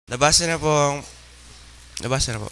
Nabasa na po ang... Nabasa na po.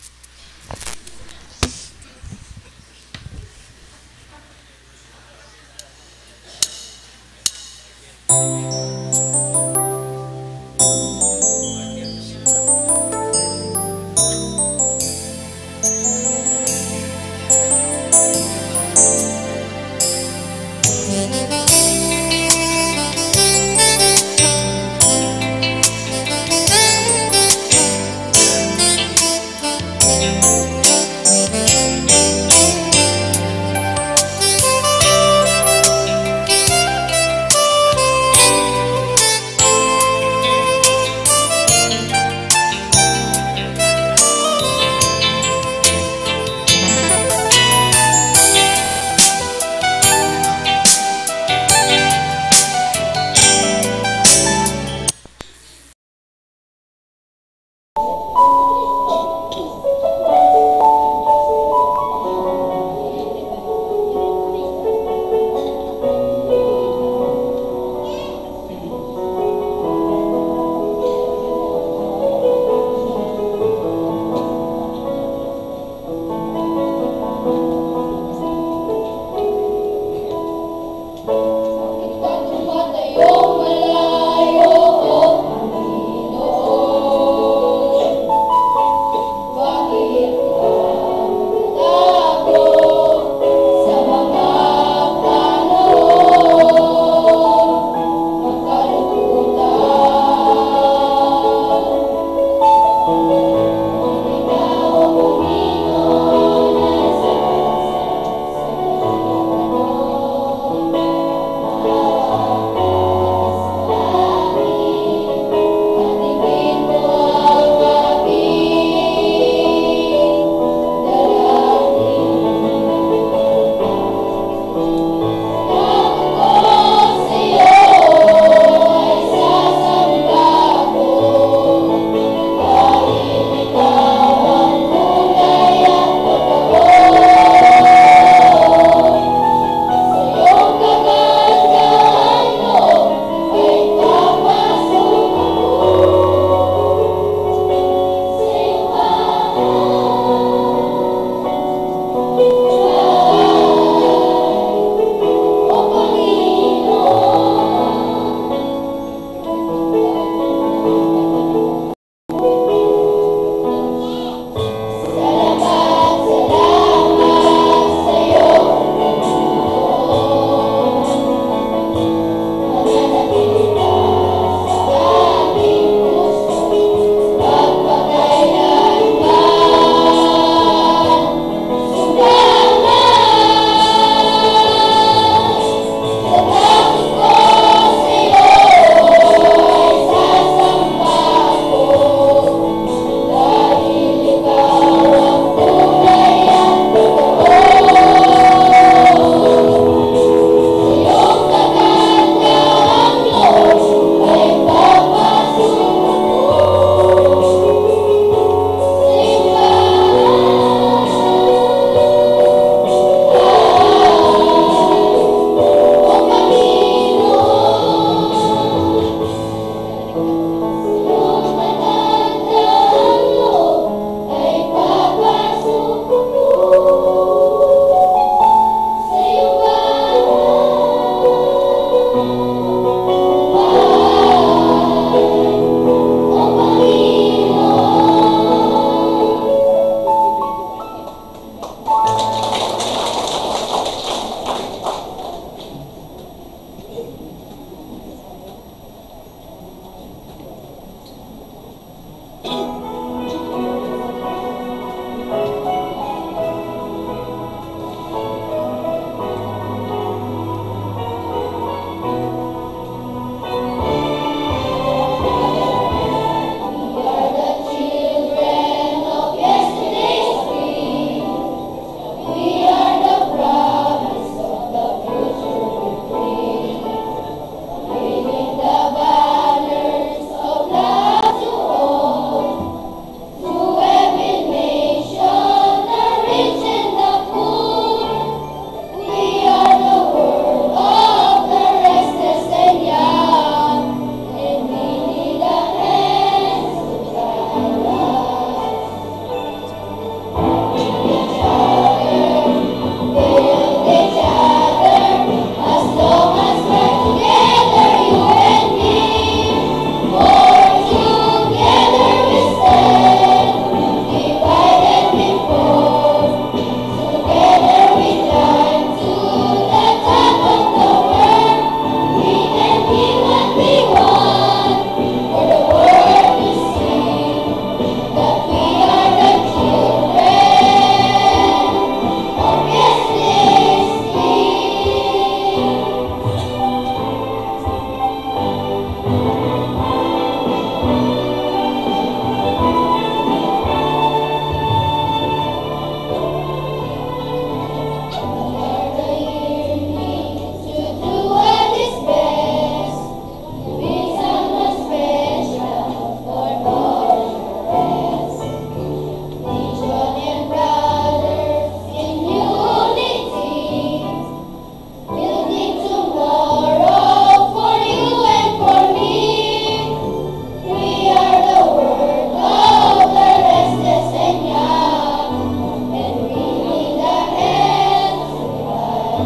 We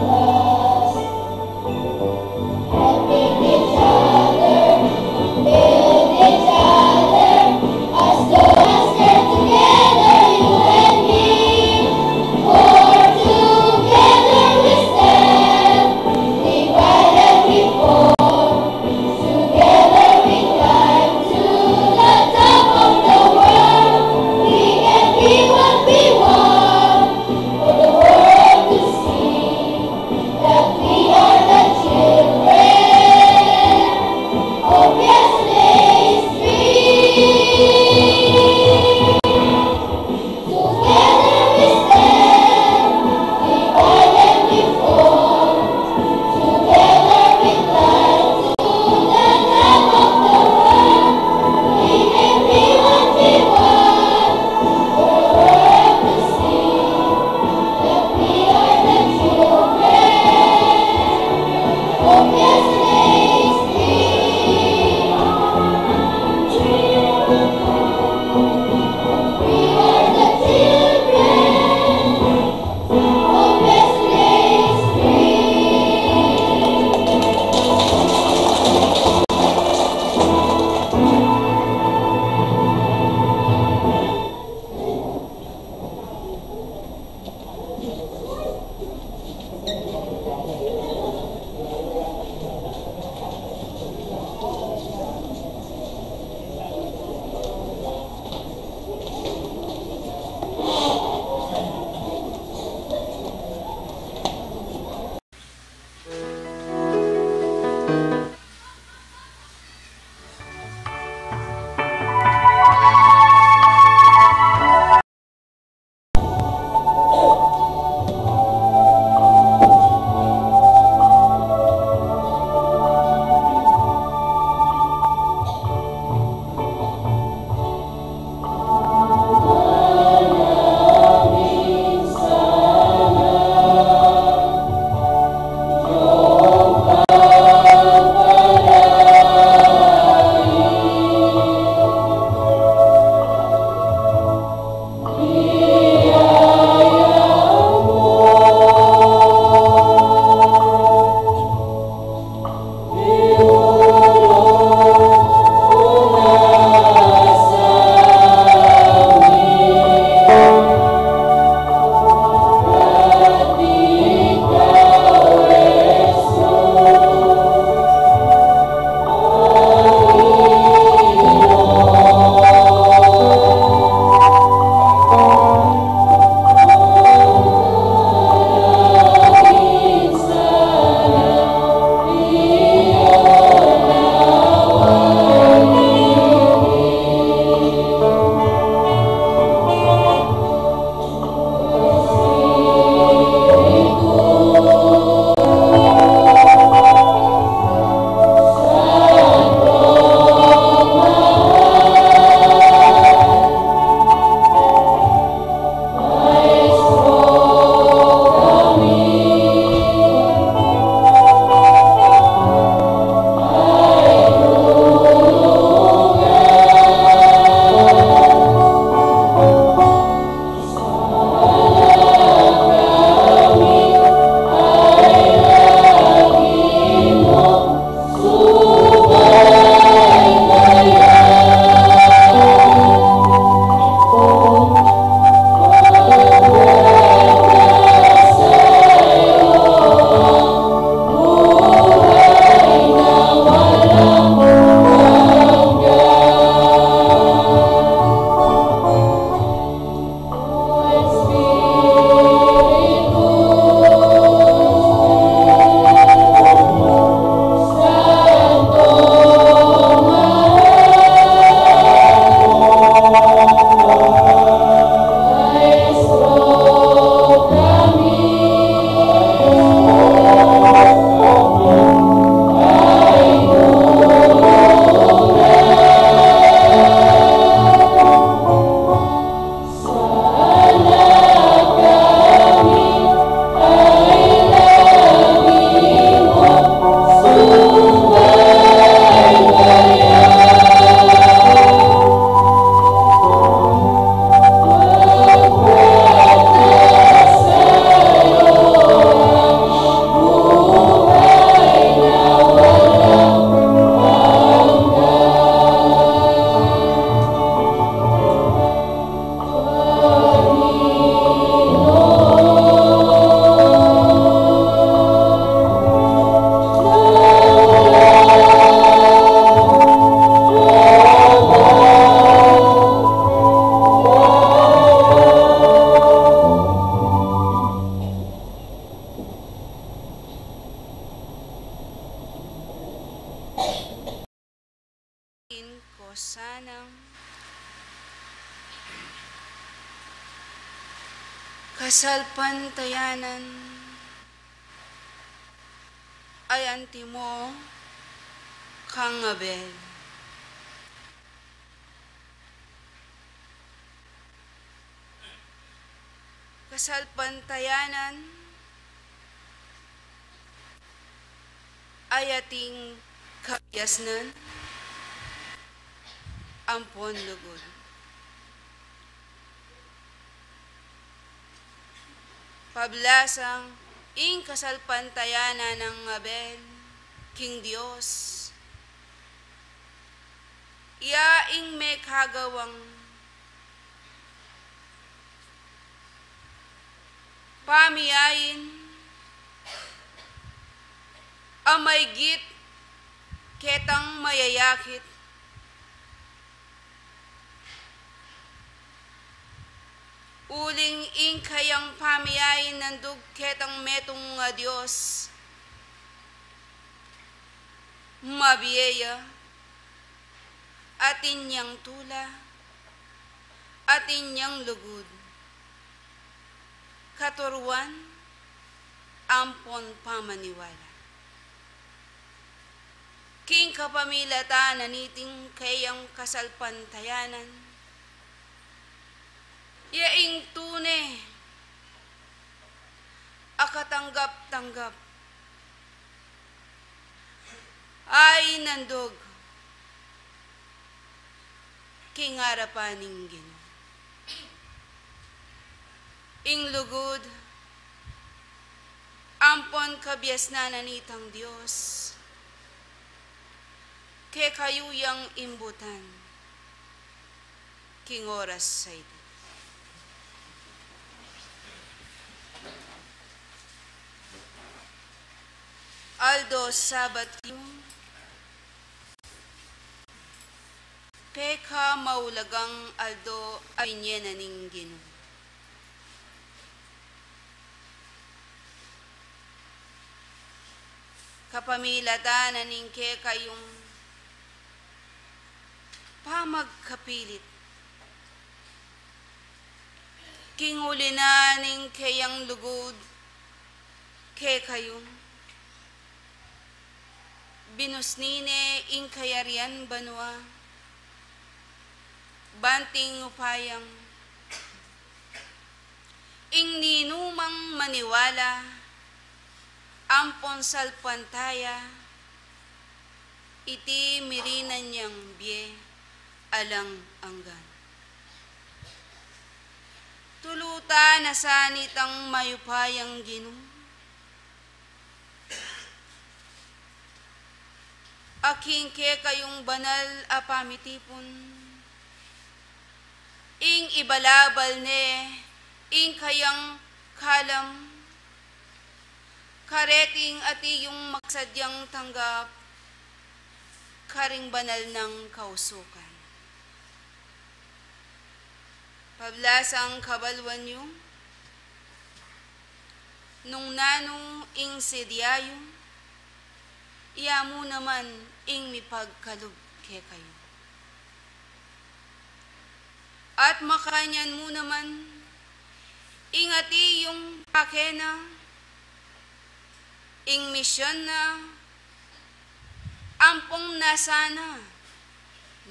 can be what we want for the world to see. sanang kasalpantayanan ay antimo kang Abel. Kasalpantayanan ay ating kabiasnan, ampon lugod. Pablasang ing kasalpantayanan ng Abel, King Diyos, iaing may kagawang pamiyayin amaygit ketang mayayakit uling ing kayang pamiyayin nandug ketang metong nga Diyos mabiyaya atin niyang tula atin niyang lugod katuruan ampon pamaniwala. King kapamilata naniting kayang kasalpantayanan, yaing tune, akatanggap-tanggap, ay nandog, king harapaning Ginoo. Ing lugod, ampon kabias na nanitang Diyos, ke kayuyang imbutan, king oras sa ito. Aldo sabat yung peka maulagang Aldo ay niya naning Ginoo. Kapamilata naning ke kayong pamagkapilit. Kinguli na ning kayang lugod ke kayong binusnine ing kayarian banwa banting upayang ing ninumang maniwala ampon salpantaya iti mirinan niyang biye alang anggan. Tuluta na sanitang mayupayang Ginoo. Aking ke kayong banal apamitipon. Ing ibalabal ne, ing kayang kalam, kareting ati yung maksadyang tanggap, karing banal ng kausukan. Pablasang kabalwan yung nung nanong ing sedyayo, iya mo naman ing mipagkalog ke kayo. At makanyan mo naman ingati yung pakena, ing misyon na ampong nasana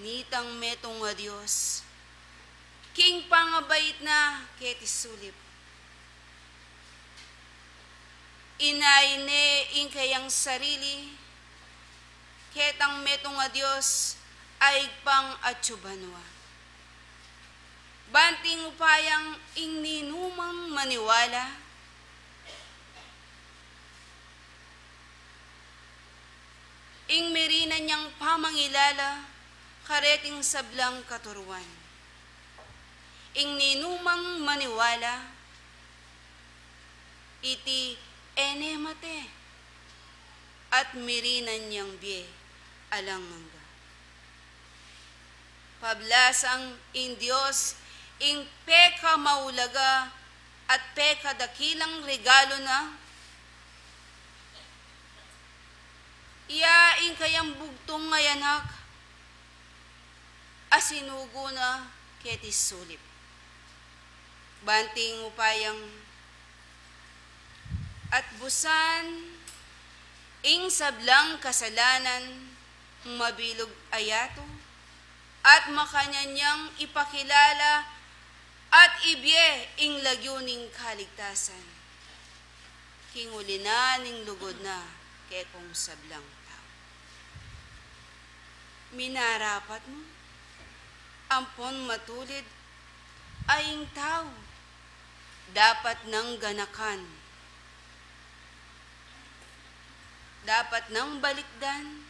nitang metong nga Diyos. King pangabait na ketisulip. Inaine ing kayang sarili, ketang metong nga Diyos ay pang atsubanwa. Banting upayang ing ninumang maniwala, ing merina niyang pamangilala, kareting sablang katuruan. Ing ninumang maniwala, iti enemate, at mirinan niyang biye alang mangga. Pablasang ing Diyos, ing peka maulaga, at peka dakilang regalo na, iya ing kayang bugtong ngayanak, asinugo na ketis sulip. Banting upayang at busan, ing sablang kasalanan, mabilog ayato, at makanyanyang ipakilala at ibye ing lagyuning kaligtasan. Kinguli na ning lugod na kekong sablang tao. Minarapat mo, ampon matulid, aying tao, dapat nang ganakan, dapat nang balikdan,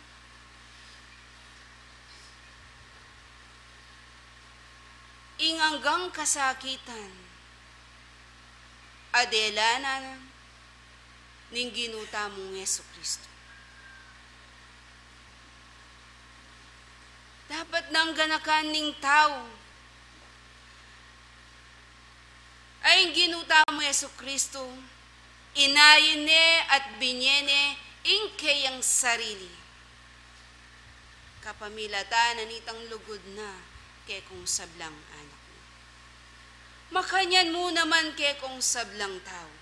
inganggang kasakitan, adelanan ning ginuta mong Jesucristo. Dapat nang ganakan ning tao, ay ginuta mong Jesucristo, inayene at binyene ing kayang sarili. Kapamilatan nanitang lugod na kekong sablang anak mo. Makanyan mo naman kekong sablang tao.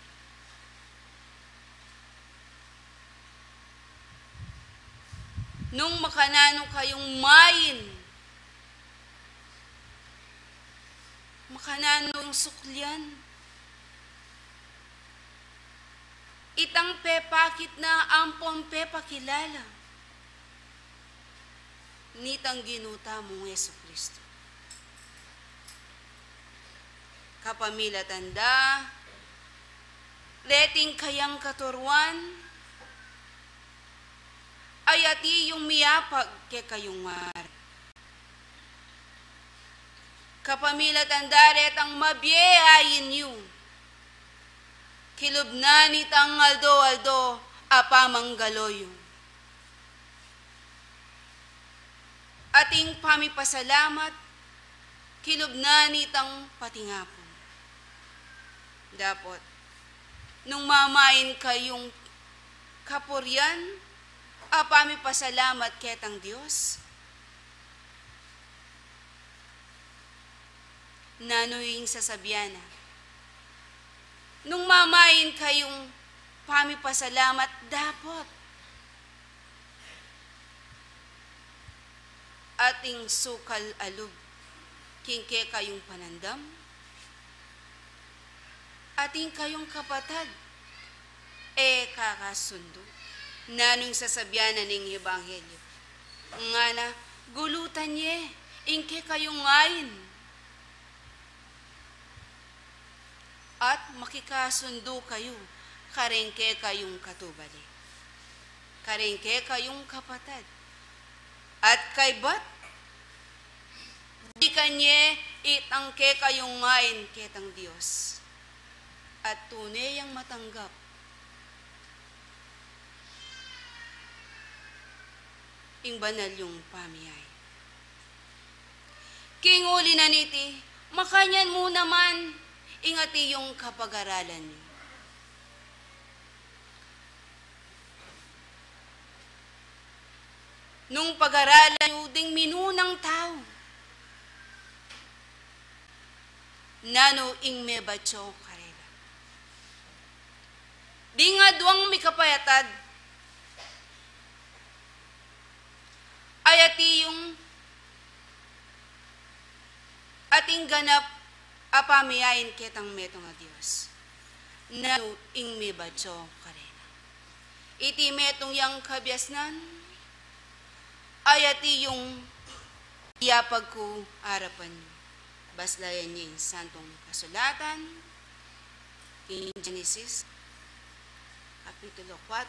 Nung makanano kayong mayin, makanano yung suklyan, itang pepakit na ampon pepakilala, nitang ginuta mong Jesucristo. Kapamila tanda, leting kayang katuruan, ayati yung miyapag ke kayong mar. Kapamila tanda, letang mabyeayin niyo, kilubnanit ang aldo-aldo, apamanggaloyo. Ating pamipasalamat, kilubnanit ang patingapon. Dapat, nung mamain kayong kapuryan, apamipasalamat ketang Diyos. Nanoying sasabyana, nung mamain kayong pamipasalamat, dapat ating sukal alub, kingke kayong panandam, ating kayong kapatad, kakasundo. Nanong sasabyanan ng Ebanghelyo. Nga na, gulutan niye, ingke kayong ngayin. At makikasundo kayo, karengke kayong katubali. Karengke kayong kapatad. At kay bat, di kanye itangke kayong ngayin ketang Diyos. At tunay ang matanggap ing banal yung pamiyay. Kinguli na niti, makanyan mo naman ingati yung kapag-aralan niyo. Nung pag-aralan niyo ding minunang tao, nano ing mebatyo karela. Di nga duwang mikapayatad, ayati yung ating ganap apamiyain ketang meto nga Diyos. Na ing mibadyo karena. Iti metong yang kabyasnan, ayati yung iyapag ko harapan niyo. Baslayan niya yung santong kasulatan, in Genesis, Kapitulo 4,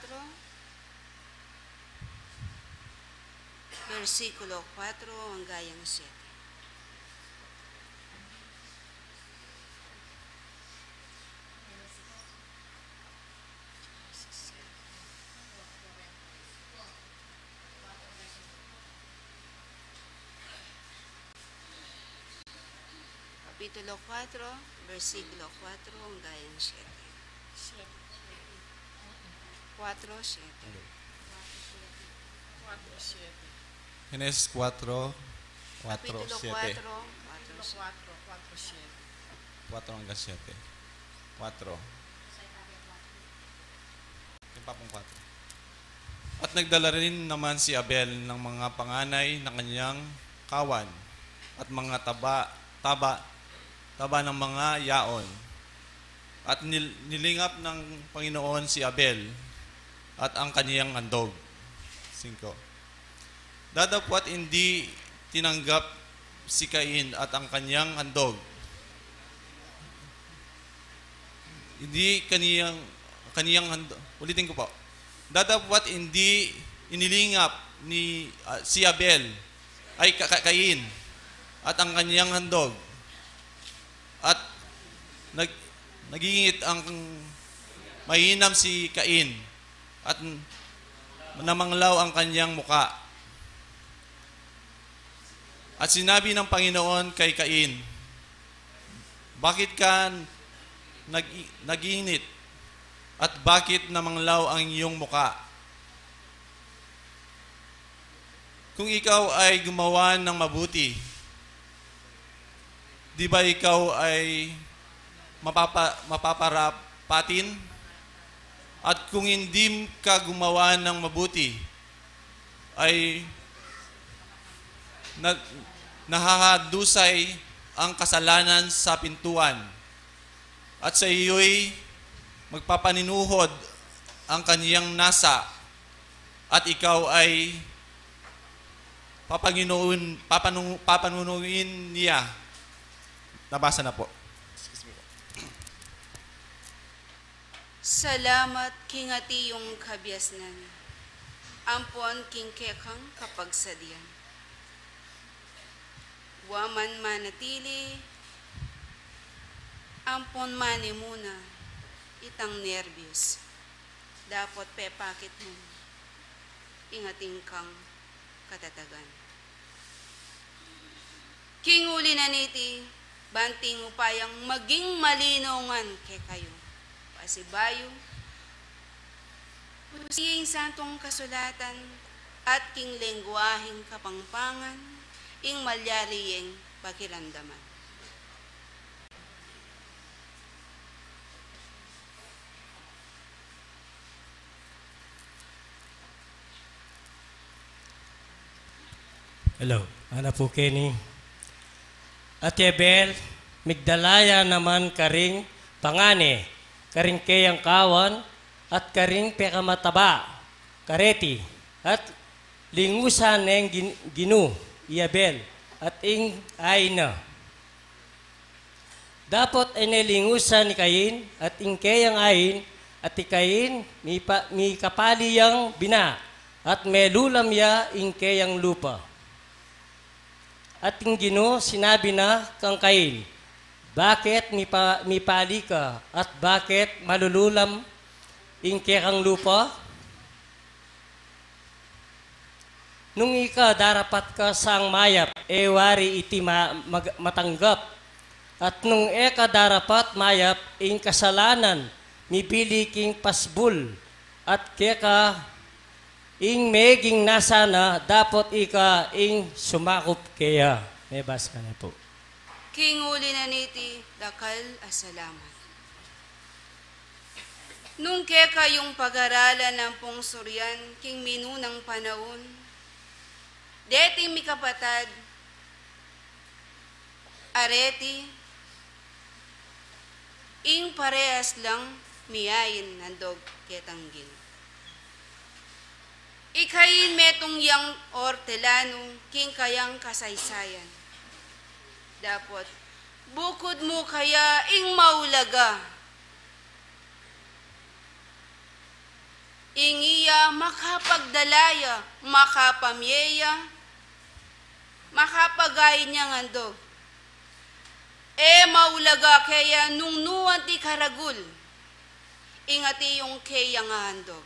versikulo 4 hanggang 7. Kapitulo 4, versikulo 4 hanggang 7. 4:7. Genesis 4, Kapitulo 4:7. 4, 4 hanggang 7. 4. Yung papong 4. At nagdala rin naman si Abel ng mga panganay ng kanyang kawan at mga taba ng mga yaon. At nilingap ng Panginoon si Abel at ang kaniyang handog. 5. Dadapwat hindi tinanggap si Cain at ang kaniyang handog. Hindi kaniyang handog. Ulitin ko po. Dadapwat hindi inilingap ni si Abel ay Cain at ang kaniyang handog. At nagingit ang mahinam si Cain at namanglaw ang kaniyang muka. At sinabi ng Panginoon kay Cain, bakit ka naginit? At bakit namanglaw ang iyong muka? Kung ikaw ay gumawa ng mabuti, di ba ikaw ay mapaparapatin? At kung hindi ka gumawa ng mabuti, ay nahahadusay ang kasalanan sa pintuan. At sa iyo'y magpapaninuhod ang kaniyang nasa at ikaw ay papanunuin niya. Nabasa na po. Salamat kingati yung kabiasnan. Ampon kingkekang kapagsadian. Waman manatili, ampon mani muna, itang nervyos. Dapat pepakit mo, ingating kang katatagan. Kinguli na niti, banting upayang maging malinongan ke kayo. Pasibayo, pusiying santong kasulatan at king lengguahing kapangpangan, ing malyariyeng pakiramdaman. Hello, ana po Kenny. At Abel, migdalaya naman karing pangane, karing kayang kawan, at karing pekamataba, kareti, at lingusan ng ginu, Abel, at ing aina. Dapat inilingusan ni Cain, at ing kayang ain, at ikain, mi kapaliyang bina, at melulam ya ing kayang lupa. At ing Gino, sinabi na kang Cain, bakit mipali ka at bakit malululam ing kayang lupa? Nung ika darapat ka sang mayap, wari iti matanggap. At nung eka darapat mayap ing kasalanan, mipili king pasbul. At keka ing meging nasana, dapat ika ing sumakop kaya. May basa na po. Kinguli na niti, dakal asalamat. Nung keka yung pag-aralan ng pungsuryan, king minunang panahon, deti mi kapatad, areti, ing parehas lang miyayin nandog ketanggin. Ikayin metong yang ortelano, king kayang kasaysayan. Dapat, bukod mo kaya ing maulaga. Ingiya makapagdalaya, makapamyeya, makapagay niya ngandog. Maulaga kaya nung nuwan ti karagul, ingati yung kaya nga handog.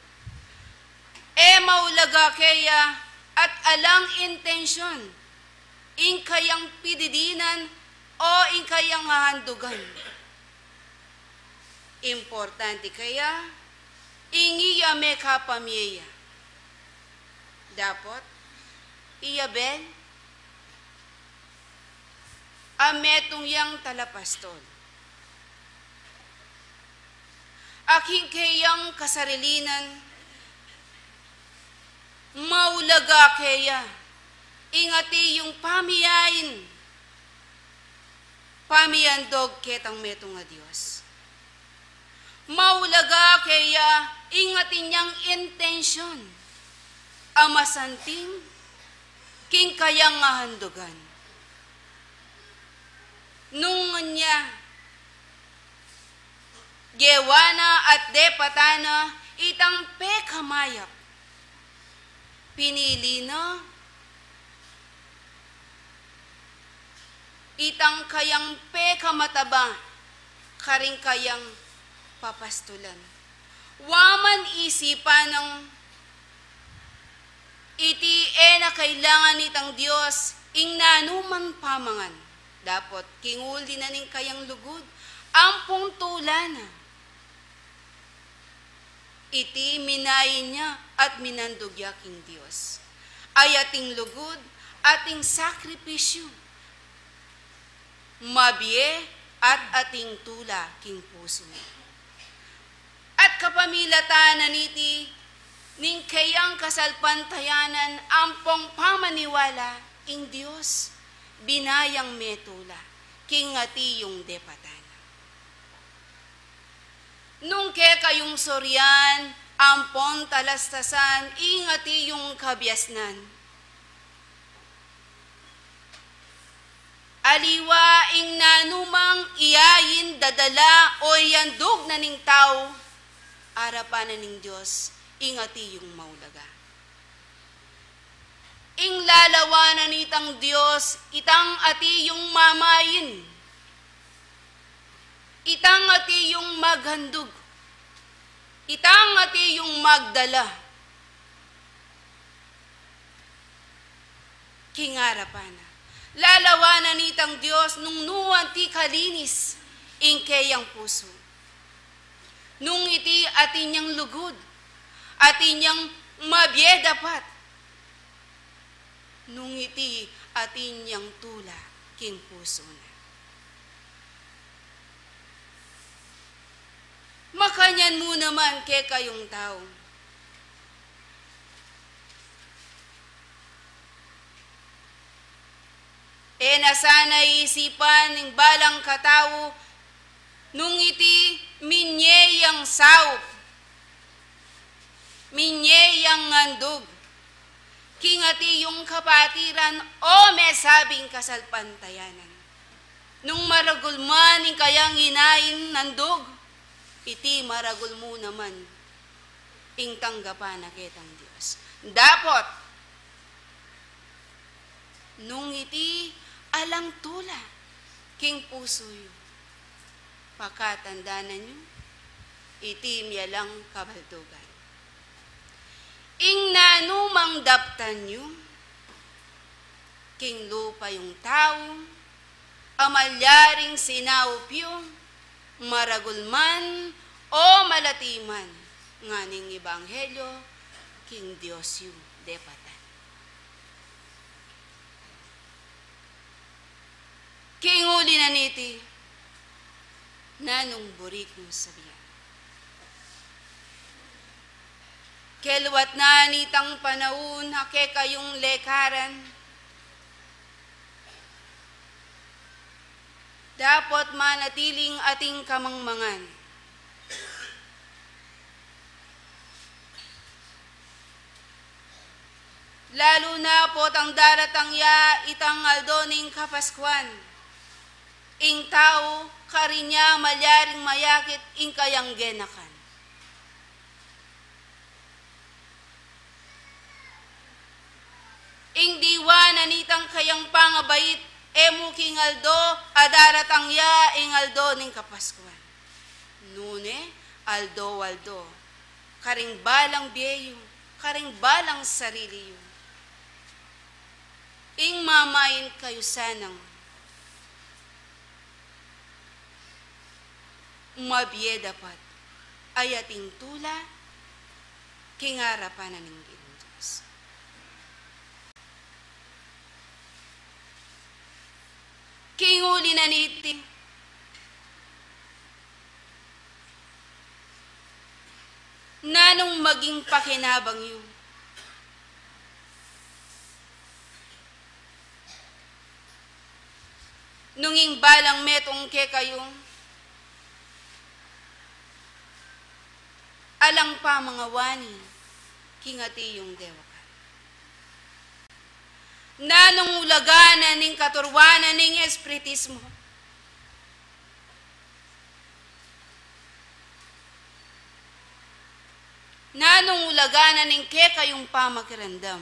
Maulaga kaya at alang intensyon, ing kayang pididinan o ing kayang handugan. Importante kaya, ingiya me kapamyeya. Dapat, iyabel, ametong yang talapastol. Aking kayang kasarilinan, maulaga kaya, ingati yung pamiyain, pamiyandog ketang metong nga Diyos. Maulaga kaya, ingatin niyang intensyon, amasanting, king kayang nga handugan. Nung niya, gewana at depatana, itang pekamayak, pinili na, itang kayang pekamataba, karing kayang papastulan. Waman isipan ng iti na kailangan itang Diyos, ing nanuman pamangan. Dapat kinguli na ning kayang lugod, ampong tulana. Iti minayin niya at minandugya king Diyos. Ay ating lugod, ating sakripisyo. Mabye at ating tula king puso. At kapamilatanan iti, ning kayang kasalpantayanan, ampong pamaniwala, ing Diyos, binayang metula, king ati yung depatana. Nung ke kayong soryan, ampon talastasan, ingati yung kabyasnan. Aliwa ing nanumang iyayin dadala o yandog na ning tao, arapan na ning Diyos, ingati yung maulaga. Ing lalawanan itang Diyos, itang ati yung mamayin, itang ati yung maghandog, itang ati yung magdala. Kingarapan na. Lalawanan itang Diyos nung nuwan ti kalinis, ing kayang puso. Nung iti ati niyang lugod, ati niyang mabye dapat. Nung iti ati niyang tula, king puso na. Makanyan mo naman ke kayong tao. Nasana isipan ng balang katao, nung iti minyeyang saup, minyeyang ngandog, kingati yung kapatiran o mesabing kasalpantayanan. Nung maragul man ng kayang inain nandog, iti maragul mo naman, ing tanggapan na ketang Diyos. Dapat, nung iti alang tula, king puso yun, pakatandanan nyo, iti miyalang kabaldugan. Ing nanumang daptan nyo, king lupa yung tao, amalyaring sinaupyo, maragulman o malatiman, nganing ebanghelyo, king Diyos yu depatan. King uli na niti, nanong burik mong sabihan. Kelwat na nitang panahon, hake kayong lekaran, dapat manatiling ating kamangmangan. Lalo na po ang daratang ya itang aldoning kapaskuan. Ing tao, karinya malyaring mayakit, ing kayang genakan. Ing diwa na nitang kayang pangabait, emu king aldo, adaratang ya, ing aldo ning kapaskuan. Nune, aldo, karing balang biyeyo, karing balang sarili yun. Ing mamayin kayo sanang, mabiye dapat, ayating tula, kingarapan na ning Diyos. Kinguli na niti. Nanong maging pakinabang yun. Nunging balang metong ke kayong, alang pa mga wani, kingati yung dewa ka. Nanong ulaganan ning katurwanan ning espiritismo, nanong ulaganan ning ke kayong pamakiramdam,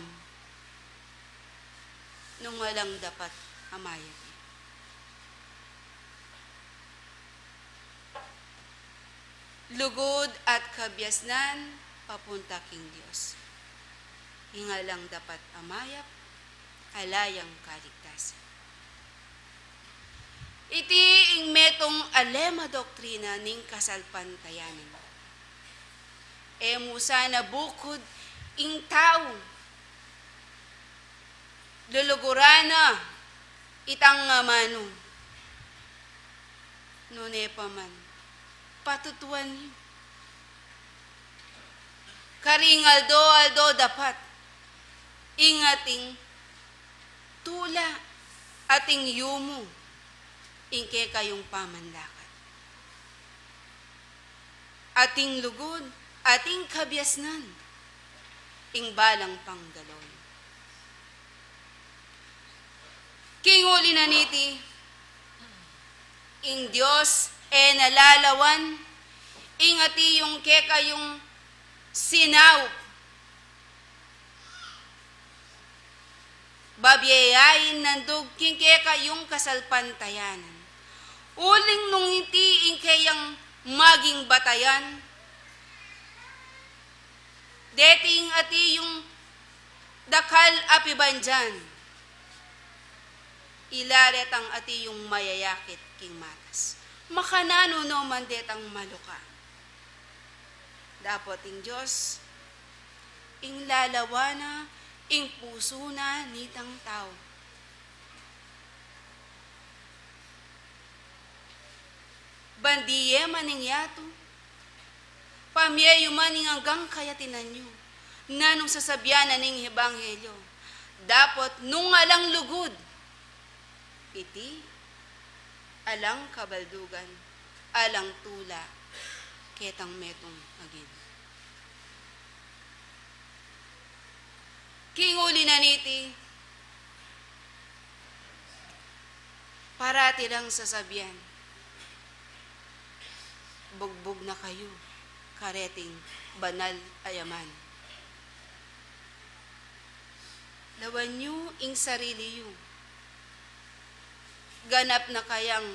nung walang dapat amayan. Lugod at kabyasnan, papunta king Diyos. Hingalang dapat amayap, alayang kaligtasan. Iti ing metong alema doktrina ning kasalpantayanin. Musa na bukod ing tao, lulugurana, itang mano, nune paman. Patutuan niyo. Karingaldo dapat ingating tula ating yumo ingke kayong pamandakat. Ating lugod, ating kabyasnan, ing balang panggalon. Kinguli na niti, ing Diyos nalalawan, ingati yung keka yung sinaw. Babiyayain nandog king keka yung kasalpantayanan. Uling nung iti ingkayang maging batayan. Deting ati yung dakal apibanjan. Ilaretang ati yung mayayakit king matas. Makanano no mandetang maluka. Dapat ing Diyos, ing lalawana, ing puso na nitang tao. Bandiye maning yato, pamyeyo maning hanggang kayatinan nyo, nanong sasabyanan ning ebanghelyo. Dapat nung alang lugod, iti, alang kabaldugan, alang tula, ketang metong agin. Kinguli na niti, parati lang sasabihan, bugbog na kayo, kareting banal ayaman. Lawan nyo ing sarili nyo, ganap na kayang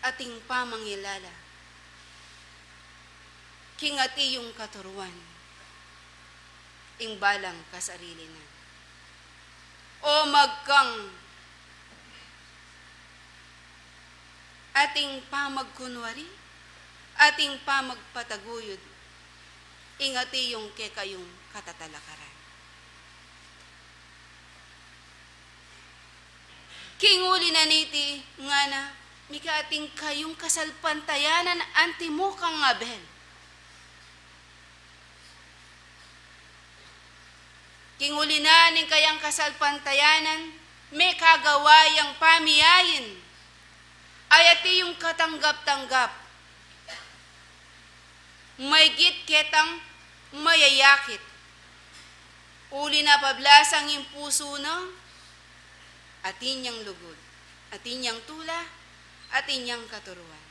ating pamangilala. Kingati yung katuruan, ing balang kasarili na. O magkang ating pamagkunwari, ating pamagpataguyod, ingati yung kekayong katatalakaran. Kinguli na niti nga na, mika ating kayong kasalpantayanan anti mo kang Abel. Kinguli na ning kayang kasalpantayanan, may kagawayang pamiyayin, ayati yung katanggap-tanggap, may git ketang mayayakit, uli na pablasang yung puso na, atin niyang lugod, atin niyang tula, atin niyang katuruan,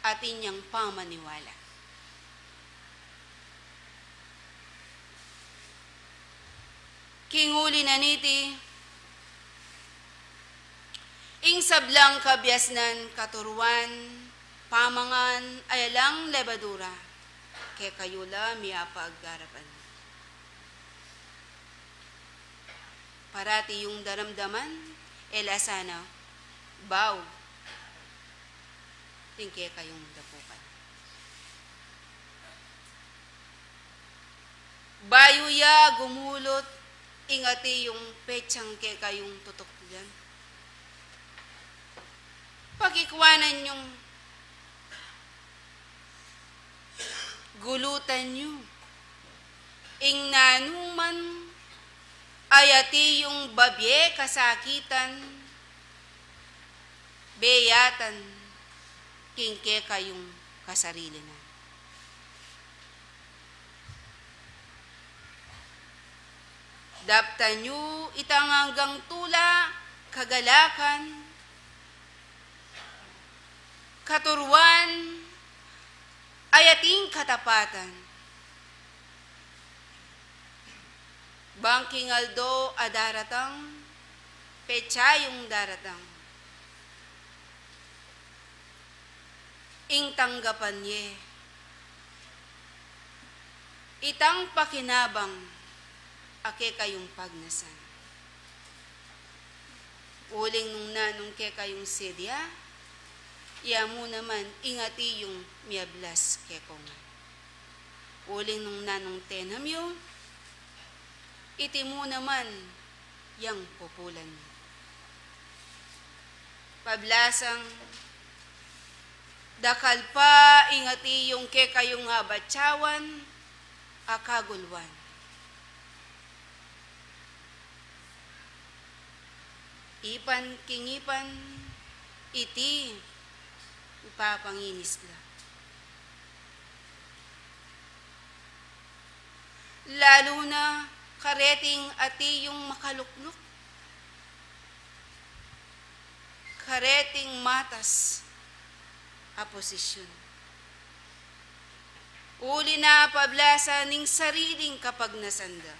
atin niyang pamaniwala. Kinguli na niti, ing sablang kabyasnan, katuruan, pamangan, ayalang lebadura, kaya kayula miyapa aggarapan. Parati yung daramdaman, elasana, baw, tingke kayong dapukan. Bayuya, gumulot, ingati yung petsang ke kayong tutok dyan. Pagikwanan niyong gulutan niyo. Ing nanuman ayati yung babye kasakitan, beyatan kingke kayong kasarili na. Dapta nyo itang hanggang tula, kagalakan, katuruan, ayating katapatan. Bangking aldo adaratang, petsayong daratang. Ing tanggapan ye, itang pakinabang, ake kayong pagnasan. Uling nung nanong ke kayong sedya, iya mo naman ingati yung miablas ke kong. Uling nung nanong tenamyo, iti mo naman yang pupulan. Pablasang, dakal pa ingati yung ke kayong habatsawan, akagulwan. Ipan kingipan, iti ipapanginis la. Lalo na kareting ati yung makaluknok. Kareting matas a posisyon. Uli na pablasa ning sariling kapag nasanda.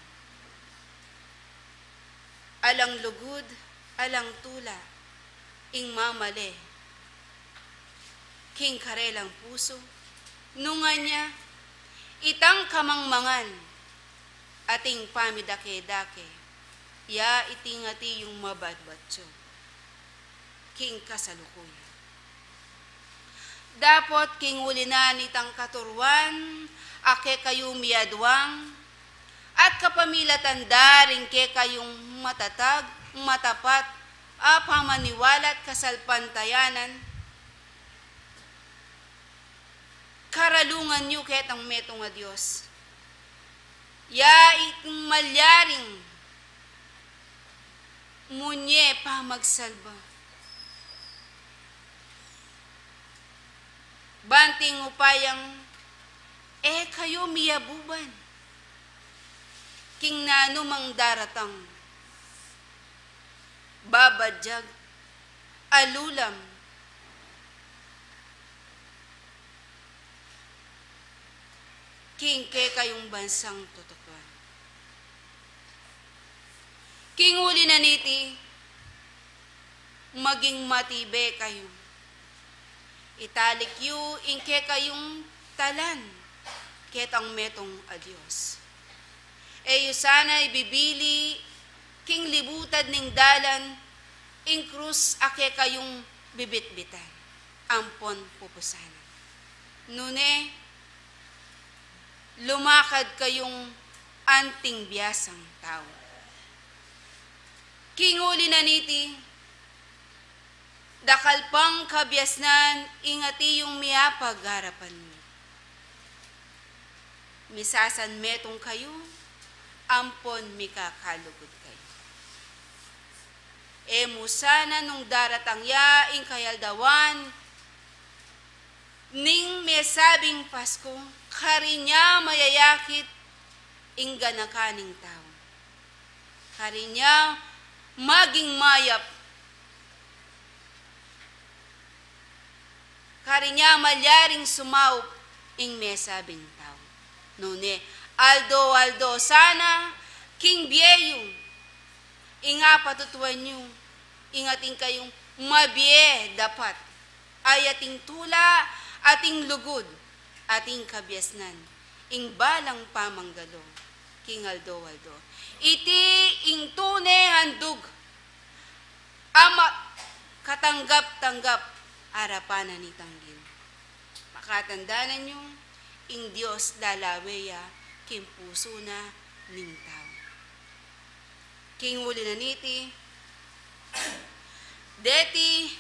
Alang lugod, alang tula, ing mamali, king karelang puso, nunga niya, itang kamangmangan, ating pamidake-dake, ya itingati yung mabadbatso, king kasalukuyan. Dapot king ulinan itang katuruan, ake kayong miyadwang, at kapamilatan daring ke kayong matatag, matapat, pamaniwalat kasalpantayanan, karalungan nyo ketang metong a Diyos. Ya itong malyaring, munye pa magsalba. Banting upayang, kayo miyabuban. King nanumang daratang, babadyag, alulam, king ke kayong bansang tutukuan. King uli na niti, maging matibe kayo. Italik yu, ingke kayong talan, ketang metong adios. Eyo sana ibibili, king libutad ning dalan, ing krus ake kayong bibit-bitan, ampon pupusanan. Nune, lumakad kayong anting biyasang tao. Kinguli na niti, dakalpang kabyasnan, ingati yung miyapag harapan mo. Misasan metong kayo, ampon mikakalugod kayo. Musana nung daratang ya, ing kayaldawan, ning mesabing Pasko, karinya mayayakit, ing ganakaning tao. Karinya maging mayap, karinya malyaring sumaup, ing mesabing tao. Nune, aldo sana, king biyeyong, inga patutuan nyo, ingating kayong mabiye dapat, ayating tula, ating lugod, ating kabyasnan, ing balang pamanggalo, king aldo. Iti ing tune handog, ama katanggap-tanggap, arapanan ni tanggil. Makatandanan nyo, ing Diyos lalaweya, king puso na ning tao. King uli na niti, deti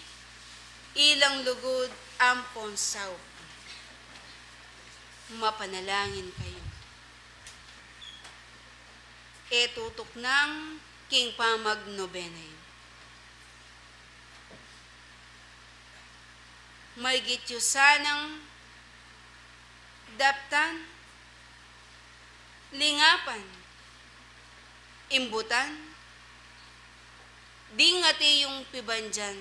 ilang lugod ampon saw. Mapanalangin kayo. E tutok ng king pamagnobenay. May gityusanang daptan, lingapan, imbutan, dingati yung pibandyan,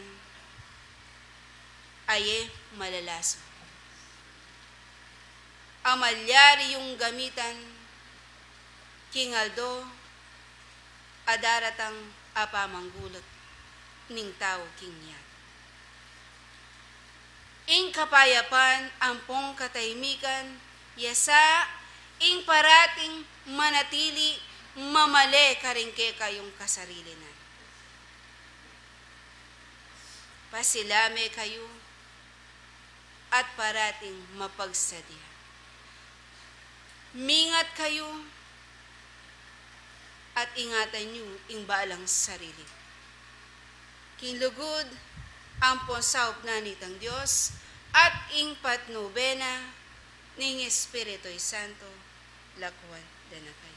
aye malalaso. Amalyari yung gamitan, kingaldo, adaratang apamanggulot, ning tao kingyat. Ing kapayapan, ampong kataymikan, yasa, ing parating manatili, mamale karingke kayong kasarili na. Pasilame kayo, at parating mapagsadya. Mingat kayo, at ingatan nyo ing balang sarili. Kinlugod, ampon saup na nitang Diyos, at ing patnubena ning Espirito'y Santo, lakwan danakay.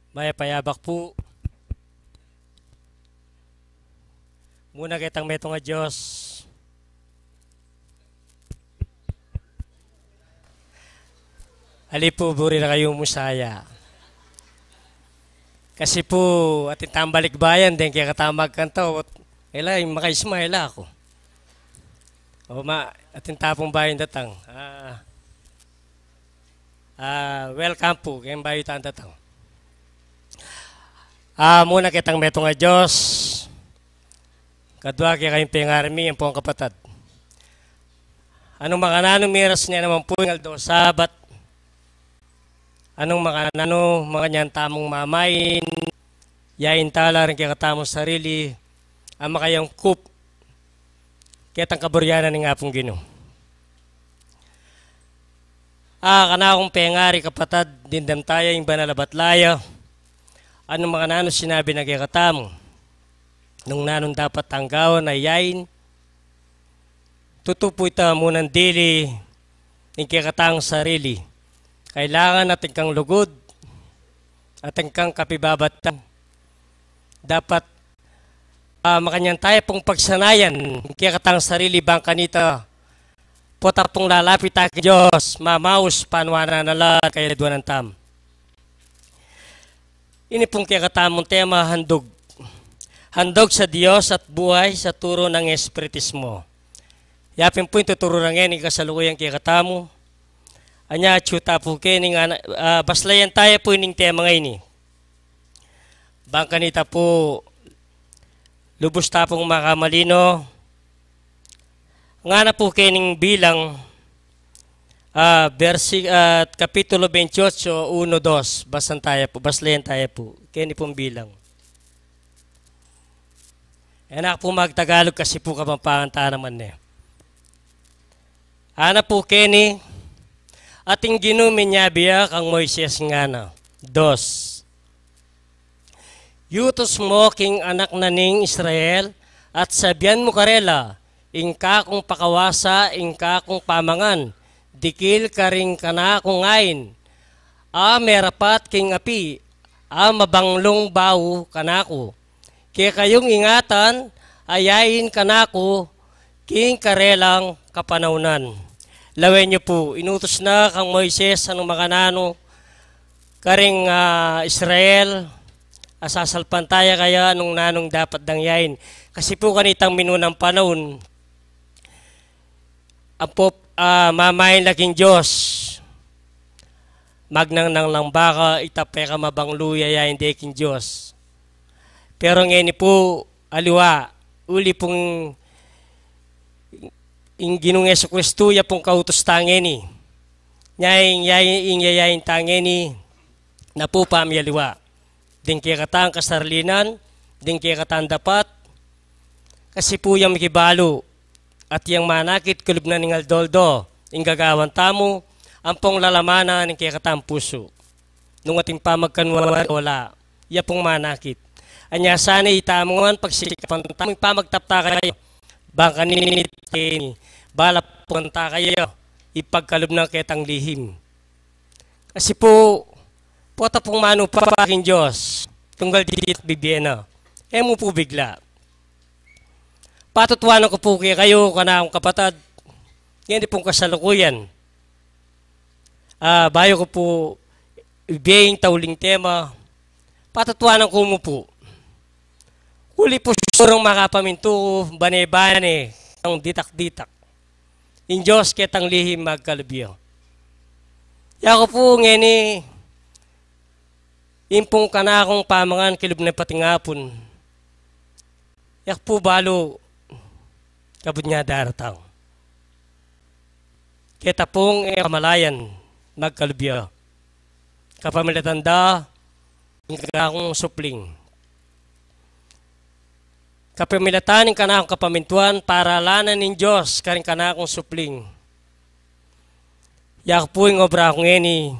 May payabak po. Muna kitang meto nga Diyos. Ali po, buri na kayong musaya. Kasi po, atin tambalik bayan, din kaya katamag kanto. Ela, yung makaismail ako. Atin tapong bayan datang. Welcome po, kayong bayan tan datang. Muna kitang meto nga Diyos. Kadwa kaya kayong pingarami, yan po ang kapatid. Anong makananong miras niya naman po yung Aldo Sabat. Anong mga niyan tamong mamain, yain tala rin kaya katamong sarili, ang makayang kup, kaya tang kaburyanan ng apong Ginoo. Kana akong pengari kapatad, dindam tayo yung banalabatlaya, anong mga nano sinabi na kaya katamo, nung nanong dapat tanggawan ay yain, tutupo ita munang dili, yung kaya katang sarili. Kailangan natin kang lugod, ating kang kapibabatan. Dapat makanyan tayo pong pagsanayan, kaya katang sarili bang kanita, pota pong lalapit tayo kay Diyos, mamaus, panwana na lahat, kaya duwan ng tam. Ini pong kaya katamong tema, handog. Handog sa Diyos at buhay sa turo ng Espiritismo. Yapin po yung tuturo ng yan, ikasalukuyang kaya katamo. Anya chuta po kining baslayan tayo po ining tema ngayon. Bang kanita po lubos tapong makamalino. Nga na po kining bilang kapitulo 28, 1-2. Baslayan tayo po. Kini pong bilang. Anak po magtagalog kasi po kapampangan naman eh. Ana po kini ating ginumin niya biyak ang Moises nga na. 2. Yutos mo king anak na ning Israel at sabihan mo karela, ingka kong pakawasa, ingka kong pamangan, dikil karing kana kong ngain, merapat king api, mabanglong bawo kanako. Kaya kayong ingatan, ayayin kanako, king karelang kapanaunan. Lawen niyo po, inutos na kang Moises anong makanano, karing Israel, asasalpantaya kaya anong nanong dapat dangyain. Kasi po kanitang minunang panahon, mamayin laging Diyos, magnang nang lang baka, itapay ka mabangluya ya hindi king Diyos. Pero ngayon po, aliwa, uli pong ing Ginong Jesucristo ya pong kautos tangeni. Yayin tangeni na po pamyaliwa. Din kaya katang kasarlinan, din kaya katang dapat, kasi po yung makibalo at yung manakit kulub na ng aldoldo, ing gagawan tamo, ang pong lalamana ng kaya katang puso. Nung ating pamagkanwala, wala, ya pong manakit. Anya sana itamongan pagsikapan tamang pamagtapta kayo. Bangka ni balap punta kayo, ipagkalob ng ketang lihim. Kasi po, pota pong mano pa aking Diyos, tunggal dito bibiyena, mo po bigla. Patutuwanan ko po kayo, kanakong kapatad, hindi pong kasalukuyan. Bayo ko po, ibiyeng tauling tema, patutuwanan ko mo po. Uli po surong makapaminto, bane-bane, ang ditak-ditak. In Diyos ketang lihim magkalubyo. Yako po ngeni, impong kanakong pamangan kilub na patingapon. Yak po balo, kabud niya daratang. Kita pong kamalayan magkalubyo. Kapamilatanda, ingkakong supling. Kapamilatanin ka na akong kapamintuan para lanan ng Diyos karing ka na akong supling. Yak po yung obra akong eni.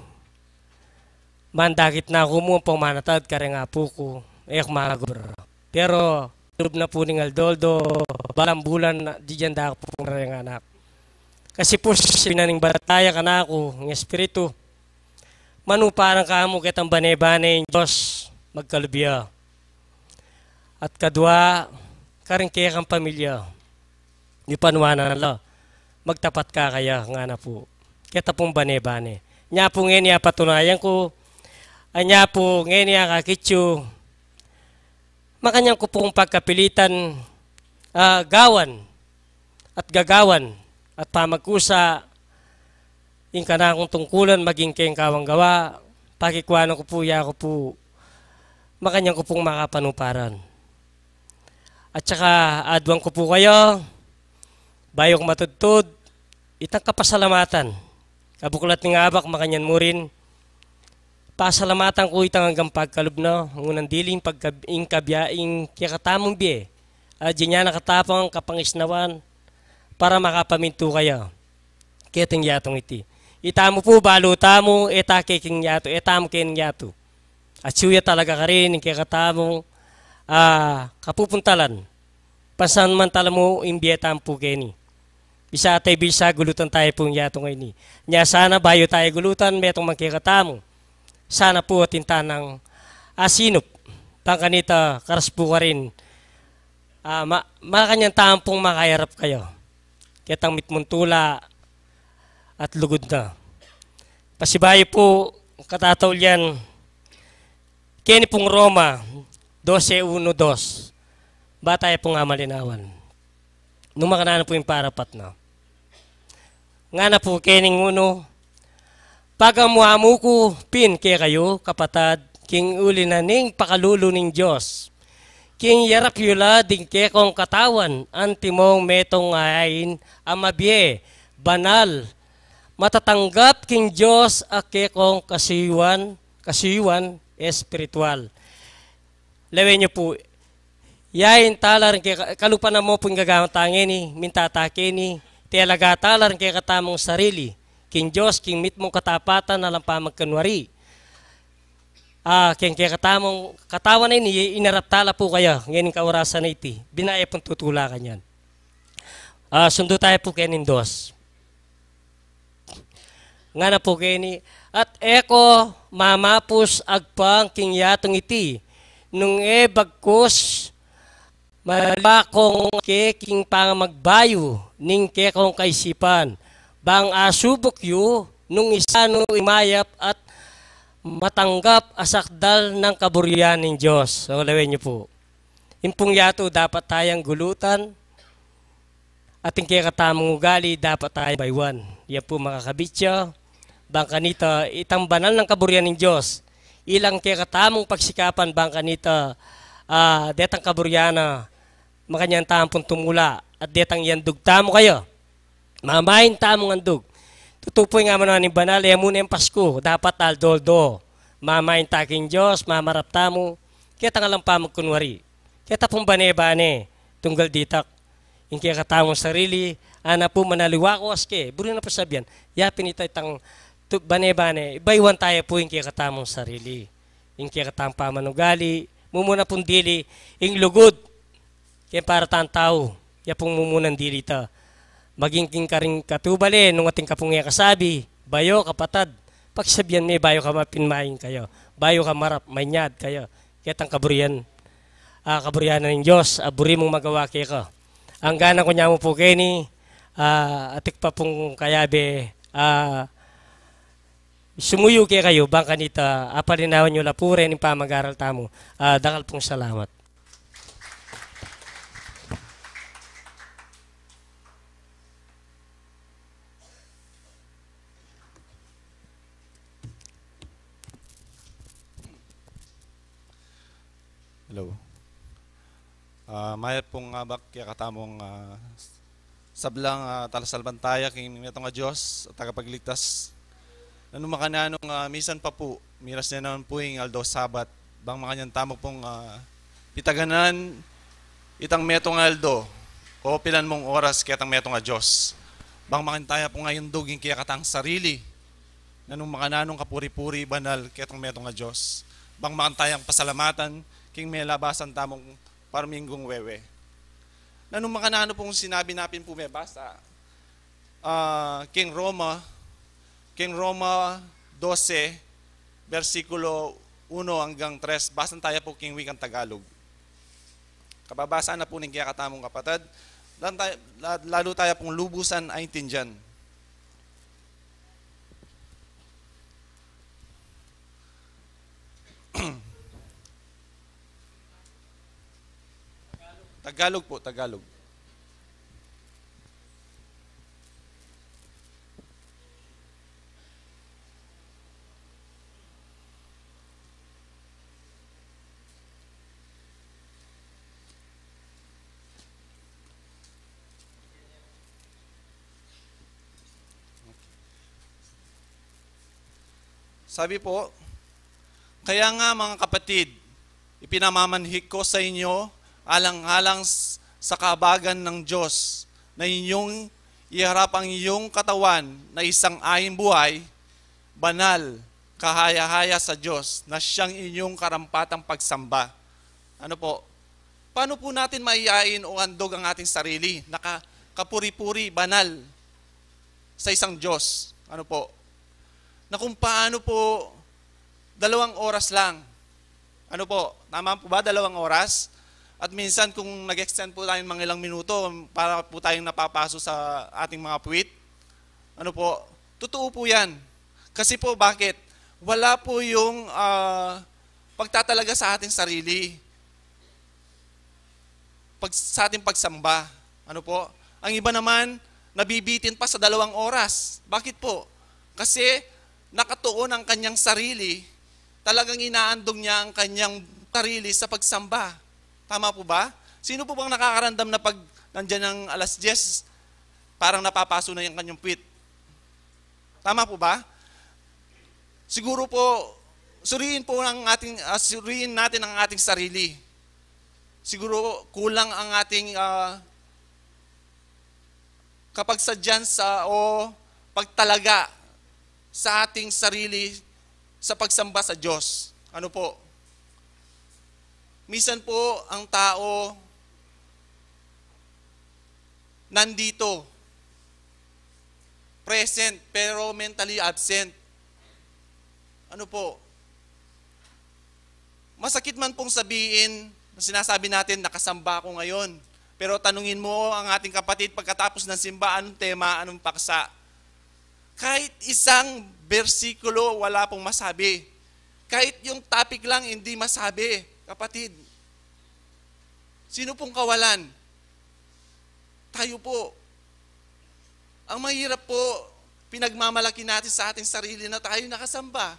Mandagit na ako mo pang manatad karing apo ko. Yak magobra. Pero, tulog na po ng aldoldo, balang bulan, di dyan da ako po ng anak. Kasi po, sinaning barataya ka na ako, ng espiritu. manuparang kamo kitang banay-banay Diyos magkalubya. At kadwa, karing kaya kang pamilya. Di panuwanan la. Magtapat ka kaya nga na po. Kita pong banay-banay. Nya po ngayon niya patunayan ko. Anya po ngayon niya kakitsyo. Makanyang ko pong pagkapilitan gawan at gagawan at pamagkusa yung kanakong tungkulan maging kayong kawang gawa. Pakikwanan ko po, ya ko po. Makanyang ko pong makapanuparan. At saka adwang ko po kayo, bayok matudtod, itang kapasalamatan. Kabuklat ng abak, makanyan mo rin. Pasalamatan ko itang hanggang pagkalubno, ngunang diling pagkabyaing kikatamong biye. Diyan niya nakatapang kapangisnawan para makapaminto kayo. Ketong yatong iti. Itamo po, balutamo, etake king yato, etamo king yato. At suya talaga ka rin, yung kikatamong kapupuntalan. Pansamantala mo, imbietam po keni. Bisa tayo bisa, gulutan tayo po yato ngayon. Nya sana bayo tayo gulutan, metong magkikatamo. Sana po atinta ng asinop. Tangkanita, karas po ka rin. Makanyang tampong makayarap kayo. Kitang mitmuntula at lugod na. Pasibayo po, katataw yan, kini pong Roma, 12:1-2. Ba tayo pong malinawan. Nung makanana po yung parapat na. Nga na po, kining uno, pagamuamu ko, pin kaya kayo, kapatad, king uli na ning pakalulo ning Diyos. King yarap yula, ding kaya kong katawan, antimong metong ayin, amabye, banal, matatanggap king Diyos ake kong kasiyuan espiritual. Lawen niyo po, yain talar kay kalupa na mo pong gagamang tangin ni, mintatake ni, tialaga talar kay katamong sarili, king Diyos, king mit mong katapatan na lang pa magkanwari. King kay katamong katawan na ini, inarap tala po kayo, ngayon kaurasan na iti, binaya pong tutula kanyan. Sundo tayo po kanin dos. Nga na po kini, at eko mamapus agpang king yatong iti, nung bagkos, malakong king pang magbayo, ning kekong kaisipan, bang asubok yu, nung isa nung imayap at matanggap asakdal ng kaburian ng Diyos. So, lawin niyo po. Impong yato, dapat tayong gulutan, at yung kekatamang ugali, dapat tayo baywan. Yan po mga kabityo. Bangka nito, itang banal ng kaburian ng Diyos. Ilang kekatamang pagsikapan, bangka nito, detang kaburiana, makanyang tampong tumula, at detang yandug tamo kayo. Mamayin tamong andug. Tutupoy nga mo na ng banal, yan muna yung Pasko, dapat aldoldo. Mamayin taking Diyos, mamarap tamo, kaya tangalang pa magkunwari. Kaya tapong bane-bane, tunggal ditak. Yung kaya katamong sarili, ana po manaliwa ko aske, buri na po sabihan, yapin ito itang bane-bane, ibaywan tayo po yung kaya katamong sarili. Yung kaya katamong pamanugali, mumuna pong dili, yung lugod, kaya para tao, kaya pong mumunan dili ito. Maging king karing katubali, nung ating kapungya kasabi, bayo kapatad, pagsabihan may bayo ka mapinmain kayo, bayo ka marap, manyad kayo, kaya tang kaburian, kaburianan ng Diyos, buri mong magawa kayo ka. Ang gana ko niya mo po kini, atik pa pong kayabe, sumuyo kayo, bangka nita, apalinawan nyo lapure, ng pamag-aral tamo, dakal pong salamat. Hello. Mayat pong bak kaya katamong sablang talasalbantaya king metong nga Diyos at tagapagligtas. Nano makananong misan pa po, miras niya naman po yung aldo sabat, bang makanyang tamog pong pitaganan itang metong aldo o pilan mong oras kaya tang metong nga Diyos. Bang makintaya po ngayon duging kaya katang sarili, nanong makananong kapuri-puri banal kaya tang metong nga Diyos. Bang makantayang pasalamatan, king may labasan tamong parminggong wewe. Nanong makanano pong sinabi napin po may basta, King Roma 12, versikulo 1 hanggang 3. Basan tayo po King Wikang Tagalog. Kababasa na po ng kaya katamong kapatid. Lalo tayo pong lubusan ay tindihan. Tagalog po, Tagalog. Sabi po, kaya nga mga kapatid, ipinamamanhik ko sa inyo alang-alang sa kabagan ng Diyos na inyong iharap ang iyong katawan na isang ahing buhay, banal, kahaya-haya sa Diyos na siyang inyong karampatang pagsamba. Ano po? Paano po natin maiyain o handog ang ating sarili na kapuri-puri, banal sa isang Diyos? Ano po? Na kung paano po 2 oras lang. Ano po? Tama po ba 2 oras? At minsan kung nag-extend po tayo mga ilang minuto para po tayong napapaso sa ating mga puwit. Ano po? Totoo po yan. Kasi po bakit? Wala po yung pagtatalaga sa ating sarili. Sa ating pagsamba. Ano po? Ang iba naman, nabibitin pa sa 2 oras. Bakit po? Kasi nakatuon ang kanyang sarili, talagang inaandog niya ang kanyang sarili sa pagsamba. Tama po ba? Sino po bang nakakaramdam na pag nandyan ng 10:00, parang napapaso na yung kanyang puwit? Tama po ba? Siguro po, suriin natin ang ating sarili. Siguro kulang ang ating kapagsadyan o pagtalaga sa ating sarili sa pagsamba sa Diyos. Ano po? Minsan po ang tao nandito, present, pero mentally absent. Ano po? Masakit man pong sabihin, sinasabi natin, nakasamba ako ngayon. Pero tanungin mo ang ating kapatid pagkatapos ng simba, anong tema, anong paksa? Kahit isang bersikulo, wala pong masabi. Kahit yung topic lang, hindi masabi. Kapatid, sino pong kawalan? Tayo po. Ang mahirap po, pinagmamalaki natin sa ating sarili na tayo nakasamba.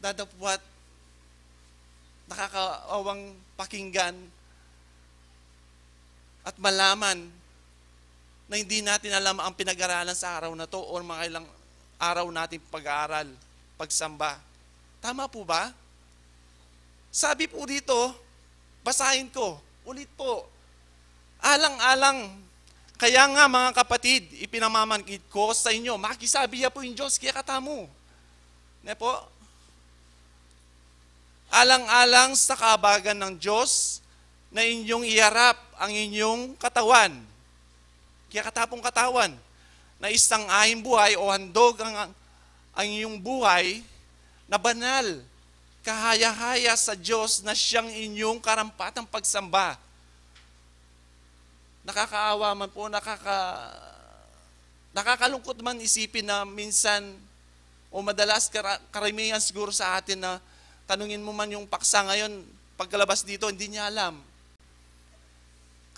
Dadapwat, nakakaawang pakinggan at malaman na hindi natin alam ang pinag-aralan sa araw na to o mga ilang araw natin pag-aaral, pagsamba. Tama po ba? Sabi po dito, basahin ko, ulit po, alang-alang, kaya nga mga kapatid, ipinamamankit ko sa inyo, makisabi po yung Diyos, kaya katamo. Ne po? Alang-alang sa kabagan ng Diyos na inyong iharap ang inyong katawan. Kaya katapong katawan na isang ahing buhay o handog ang inyong buhay na banal, kahaya-haya sa Diyos na siyang inyong karampatang pagsamba. Nakakaawa man po, nakakalungkot man isipin na minsan o madalas karamihan siguro sa atin na tanungin mo man yung paksa ngayon, pagkalabas dito, hindi niya alam.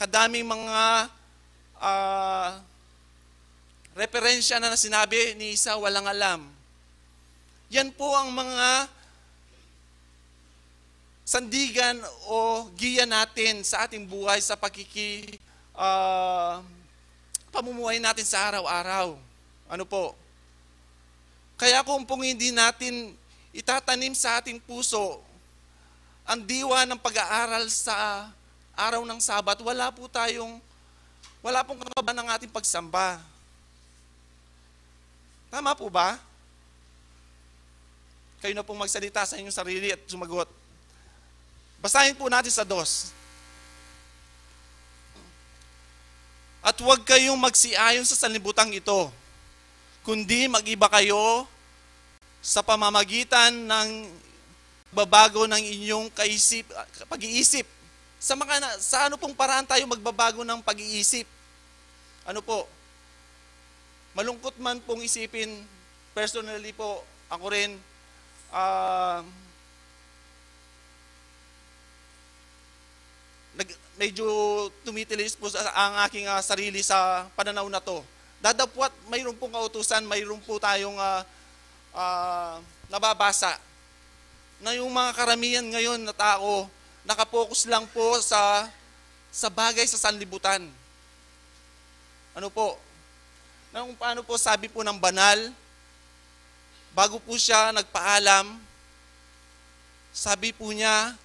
Kadaming mga referensya na sinabi ni isa, walang alam. Yan po ang mga sandigan o giya natin sa ating buhay sa pamumuhay natin sa araw-araw. Ano po? Kaya kung hindi natin itatanim sa ating puso ang diwa ng pag-aaral sa araw ng Sabat, wala pong kakabahan ng ating pagsamba. Tama po ba? Kayo na pong magsalita sa inyong sarili at sumagot. Basahin po natin sa 2. At huwag kayong magsiayon sa sanlibutan ito, kundi mag-iba kayo sa pamamagitan ng babago ng inyong pag-iisip. Sa ano pong paraan tayo magbabago ng pag-iisip? Ano po? Malungkot man pong isipin, personally po, ako rin, medyo tumitilis po ang aking sarili sa pananaw na to. Dadapwat, mayroon pong kautusan, mayroon po tayong nababasa na yung mga karamihan ngayon na tao, nakapokus lang po sa bagay sa sanlibutan. Ano po? Kung paano po sabi po ng banal, bago po siya nagpaalam, sabi po niya,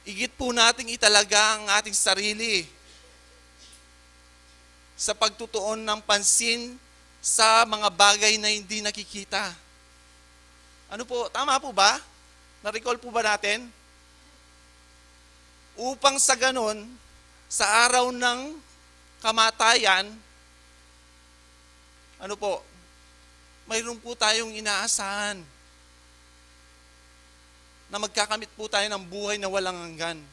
igit po nating italaga ang ating sarili sa pagtutuon ng pansin sa mga bagay na hindi nakikita. Ano po, tama po ba? Na-recall po ba natin? Upang sa ganon, sa araw ng kamatayan, ano po, mayroon po tayong inaasahan na magkakamit po tayo ng buhay na walang hanggan.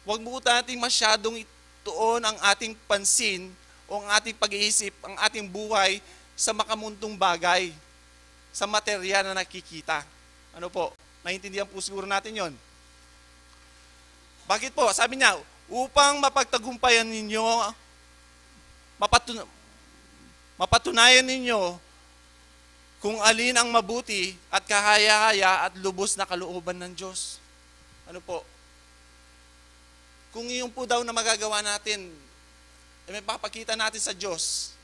Huwag po natin masyadong ituon ang ating pansin o ang ating pag-iisip, ang ating buhay sa makamuntong bagay, sa material na nakikita. Ano po? Naiintindihan po siguro natin yon. Bakit po? Sabi niya, upang mapagtagumpayan ninyo, mapatunayan ninyo kung alin ang mabuti at kahaya-haya at lubos na kalooban ng Diyos. Ano po? Kung iyon po daw na magagawa natin, may papakita natin sa Diyos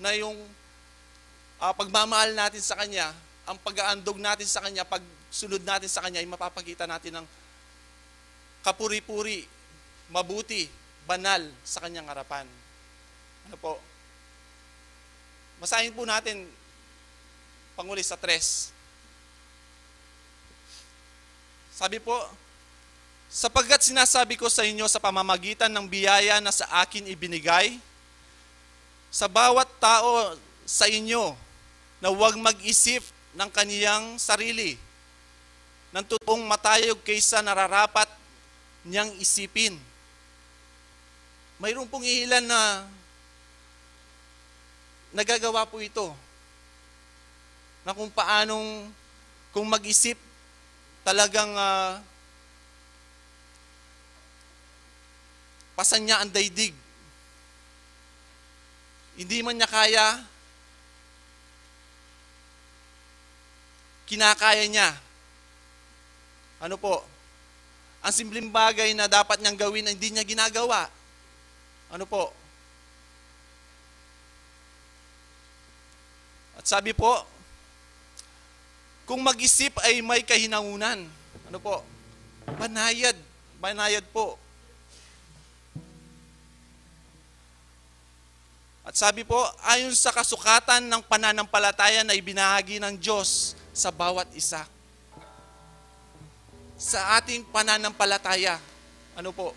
na yung pagmamahal natin sa Kanya, ang pag-aandog natin sa Kanya, pagsunod natin sa Kanya, ay mapapakita natin ng kapuri-puri, mabuti, banal sa Kanyang harapan. Ano po? Masahin po natin panguli sa 3. Sabi po, sapagkat sinasabi ko sa inyo sa pamamagitan ng biyaya na sa akin ibinigay, sa bawat tao sa inyo na huwag mag-isip ng kaniyang sarili, ng totoong matayog kaysa nararapat niyang isipin. Mayroon pong ilan na nagagawa po ito, na kung paanong, kung mag-isip, talagang pasan niya ang daigdig. Hindi man niya kaya, kinakaya niya. Ano po? Ang simpleng bagay na dapat niyang gawin ay hindi niya ginagawa. Ano po? At sabi po, kung mag-isip ay may kahinangunan. Ano po? Banayad. Banayad po. At sabi po, ayon sa kasukatan ng pananampalataya na ibinahagi ng Diyos sa bawat isa. Sa ating pananampalataya. Ano po?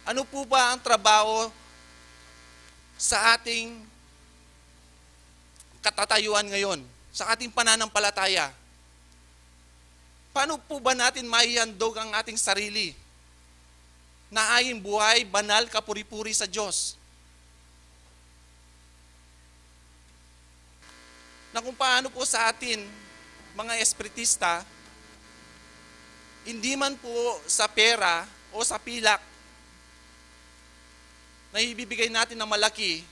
Ano po ba ang trabaho sa ating katatayuan ngayon? Sa ating pananampalataya? Paano po ba natin maihandog ang ating sarili? Na aking buhay, banal, kapuri-puri sa Diyos. Na kung paano po sa atin, mga espiritista, hindi man po sa pera o sa pilak na ibibigay natin na malaki,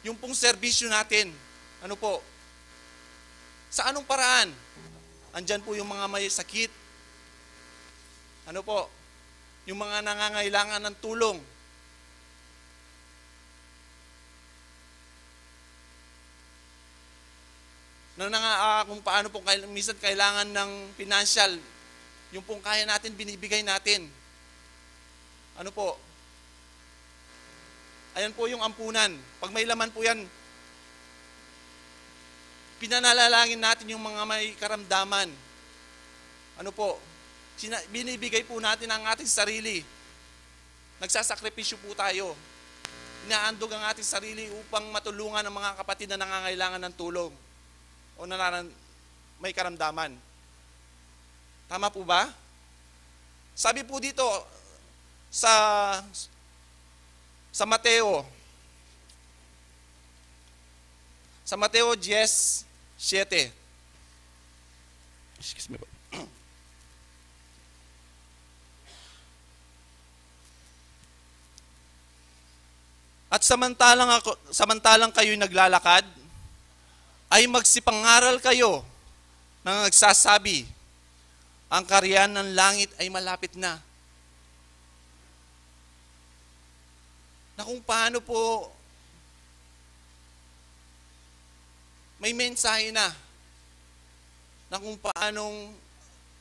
yung pong serbisyo natin, ano po, sa anong paraan? Andyan po yung mga may sakit, ano po, yung mga nangangailangan ng tulong. Kung paano po minsan kailangan ng financial, yung pong kaya natin, binibigay natin. Ano po? Ayan po yung ampunan. Pag may laman po yan, pinanalalangin natin yung mga may karamdaman. Ano po? Binibigay po natin ang ating sarili. Nagsasakripisyo po tayo. Inaandog ang ating sarili upang matulungan ang mga kapatid na nangangailangan ng tulong o may karamdaman. Tama po ba? Sabi po dito sa Mateo. Sa Mateo 10:7. Excuse me po. At samantalang kayo'y naglalakad, ay magsipangaral kayo na nagsasabi, ang kaharian ng langit ay malapit na. Na kung paano po may mensahe na kung paanong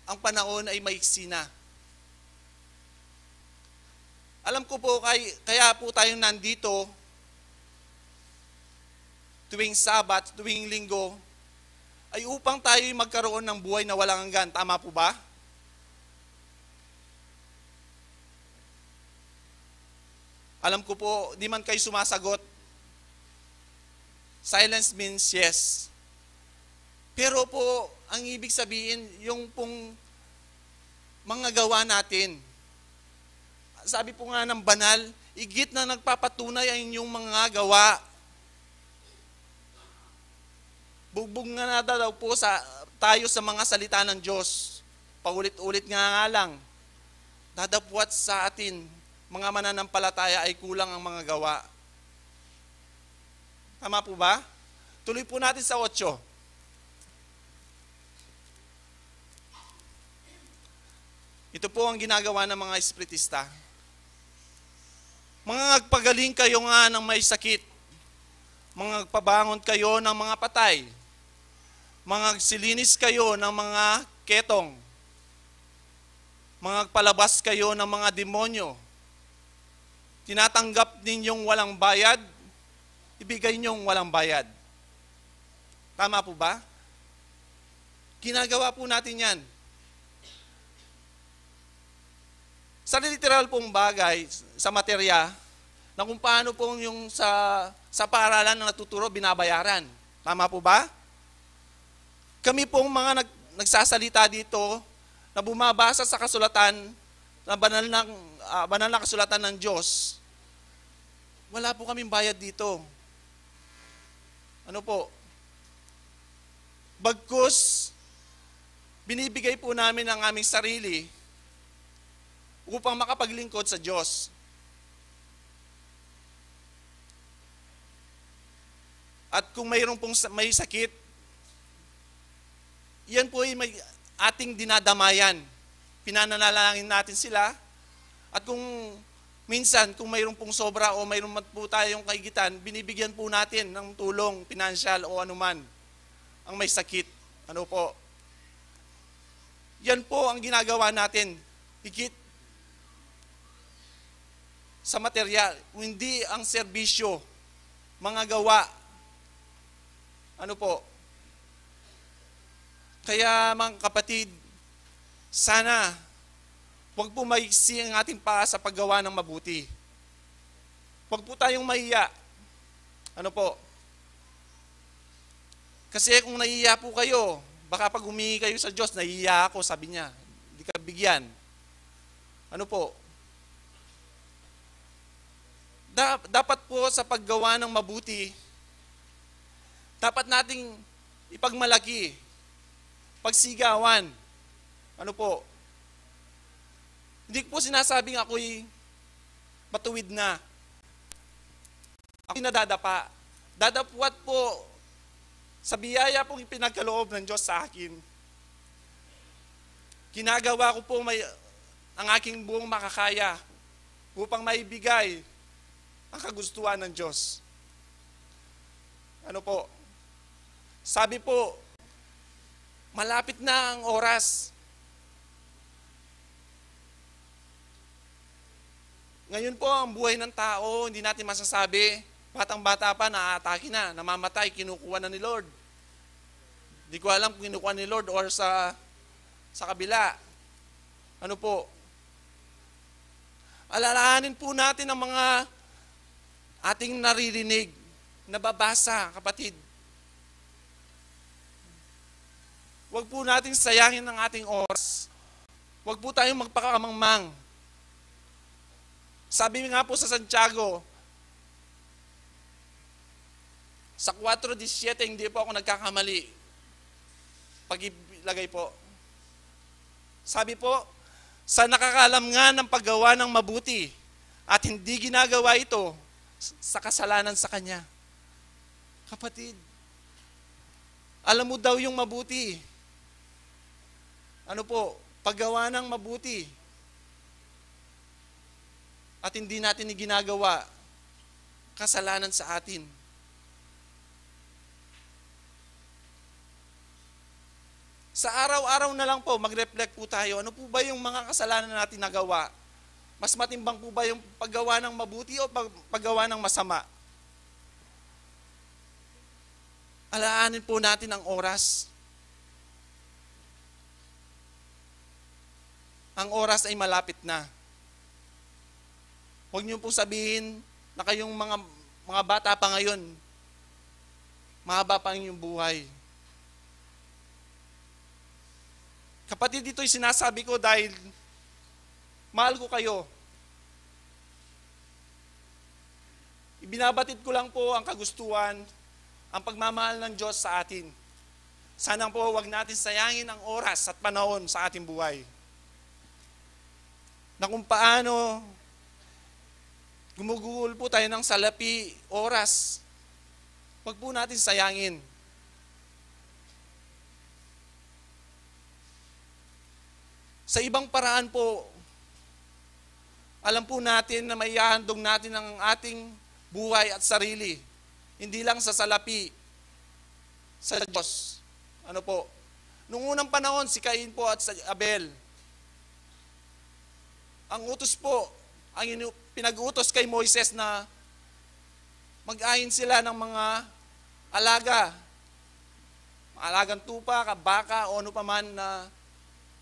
ang panahon ay maiksi na. Alam ko po, kaya po tayong nandito tuwing Sabat, tuwing Linggo, ay upang tayo magkaroon ng buhay na walang hanggan. Tama po ba? Alam ko po, di man kayo sumasagot. Silence means yes. Pero po, ang ibig sabihin, yung pong mga gawa natin, sabi po nga ng banal, igit na nagpapatunay ang inyong mga gawa. Bugbog nga na daw po tayo sa mga salita ng Diyos. Paulit-ulit nga lang. Dadapwat sa atin, mga mananampalataya ay kulang ang mga gawa. Tama po ba? Tuloy po natin sa 8. Ito po ang ginagawa ng mga espiritista. Mga nagpagaling kayo nga ng may sakit. Mga nagpabangon kayo ng mga patay. Mga nagsilinis kayo ng mga ketong. Mga nagpalabas kayo ng mga demonyo. Tinatanggap ninyong walang bayad, ibigay ninyong walang bayad. Tama po ba? Ginagawa po natin yan. Sa literal pong bagay, sa materya, na kung paano pong yung sa paaralan na natuturo, binabayaran. Tama po ba? Kami pong mga nagsasalita dito, na bumabasa sa kasulatan, na banal na kasulatan ng Diyos, wala po kaming bayad dito. Ano po? Bagkus, binibigay po namin ang aming sarili upang makapaglingkod sa Diyos. At kung mayroong pong may sakit, yan po ay may ating dinadamayan. Pinananalangin natin sila. At kung minsan, kung mayroong pong sobra o mayroong po tayong kaigitan, binibigyan po natin ng tulong, pinansyal o anuman ang may sakit. Ano po? Yan po ang ginagawa natin. Higit sa material, hindi ang serbisyo, mga gawa. Ano po? Kaya mga kapatid, sana huwag po maiksi ang ating paa sa paggawa ng mabuti. Huwag po tayong mahiya. Ano po? Kasi kung nahiya po kayo, baka pag humingi kayo sa Diyos, nahiya ako, sabi niya. Hindi ka bigyan. Ano po? Dapat po sa paggawa ng mabuti, dapat nating ipagmalaki, pagsigawan. Ano po? Hindi po sinasabing ako'y matuwid na. Ako'y nadadapa. Dadapwat po sa biyaya pong ipinagkaloob ng Diyos sa akin. Ginagawa ko po ang aking buong makakaya upang maibigay ang kagustuhan ng Diyos. Ano po? Sabi po, malapit na ang oras. Ngayon po, ang buhay ng tao, hindi natin masasabi, batang-bata pa, naaatake na, namamatay, kinukuha na ni Lord. Hindi ko alam kung kinukuha ni Lord or sa kabila. Ano po? Alalahanin po natin ang mga ating naririnig, nababasa, kapatid. Huwag po nating sayangin ang ating oras. Huwag po tayong magpakamangmang. Sabi nga po sa Santiago, sa 4:17, hindi po ako nagkakamali. Pag-ilagay po. Sabi po, sa nakakalam nga ng paggawa ng mabuti at hindi ginagawa ito sa kasalanan sa kanya. Kapatid, alam mo daw yung mabuti. Ano po, paggawa ng mabuti at hindi natin ginagawa, kasalanan sa atin. Sa araw-araw na lang po, mag-reflect po tayo. Ano po ba yung mga kasalanan natin nagawa? Mas matimbang po ba yung paggawa ng mabuti o paggawa ng masama? Alaanin po natin ang oras. Ang oras ay malapit na. Huwag niyo po sabihin na kayong mga bata pa ngayon, mahaba pa ang inyong buhay. Kapatid, dito'y sinasabi ko dahil mahal ko kayo. Ibinabatid ko lang po ang kagustuhan, ang pagmamahal ng Diyos sa atin. Sana po huwag natin sayangin ang oras at panahon sa ating buhay. Na kung paano gumugul po tayo ng salapi, oras, huwag po natin sayangin. Sa ibang paraan po, alam po natin na maihahandog natin ang ating buhay at sarili. Hindi lang sa salapi, sa Diyos. Ano po? Noong unang panahon, si Cain po at si Abel. Ang utos po, ang pinag-utos kay Moises na mag-ayin sila ng mga alaga. Alagang tupa, baka o ano paman na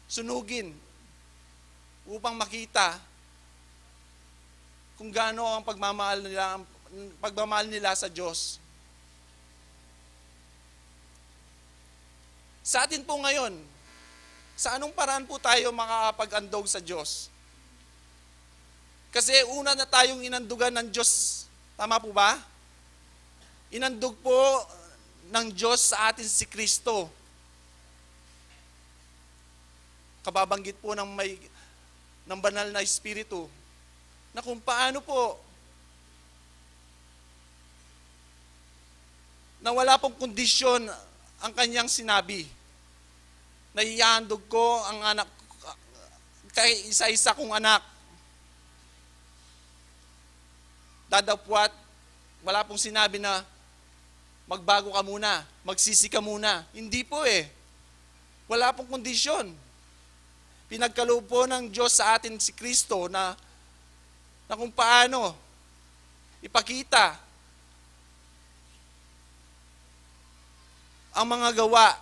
sunugin upang makita kung gaano ang pagmamahal nila sa Diyos. Sa atin po ngayon, sa anong paraan po tayo makakapag-andog sa Diyos? Kasi una na tayong inandugan ng Diyos, tama po ba? Inandog po ng Diyos sa atin si Kristo. Kababanggit po ng banal na Espiritu na kung paano po na wala pong kondisyon ang kanyang sinabi. Na ihahandog ko ang anak kay isa-isa kong anak. Dadapwat, wala pong sinabi na magbago ka muna, magsisi ka muna. Hindi po eh. Wala pong kondisyon. Pinagkaloob po ng Diyos sa atin si Kristo na kung paano ipakita ang mga gawa,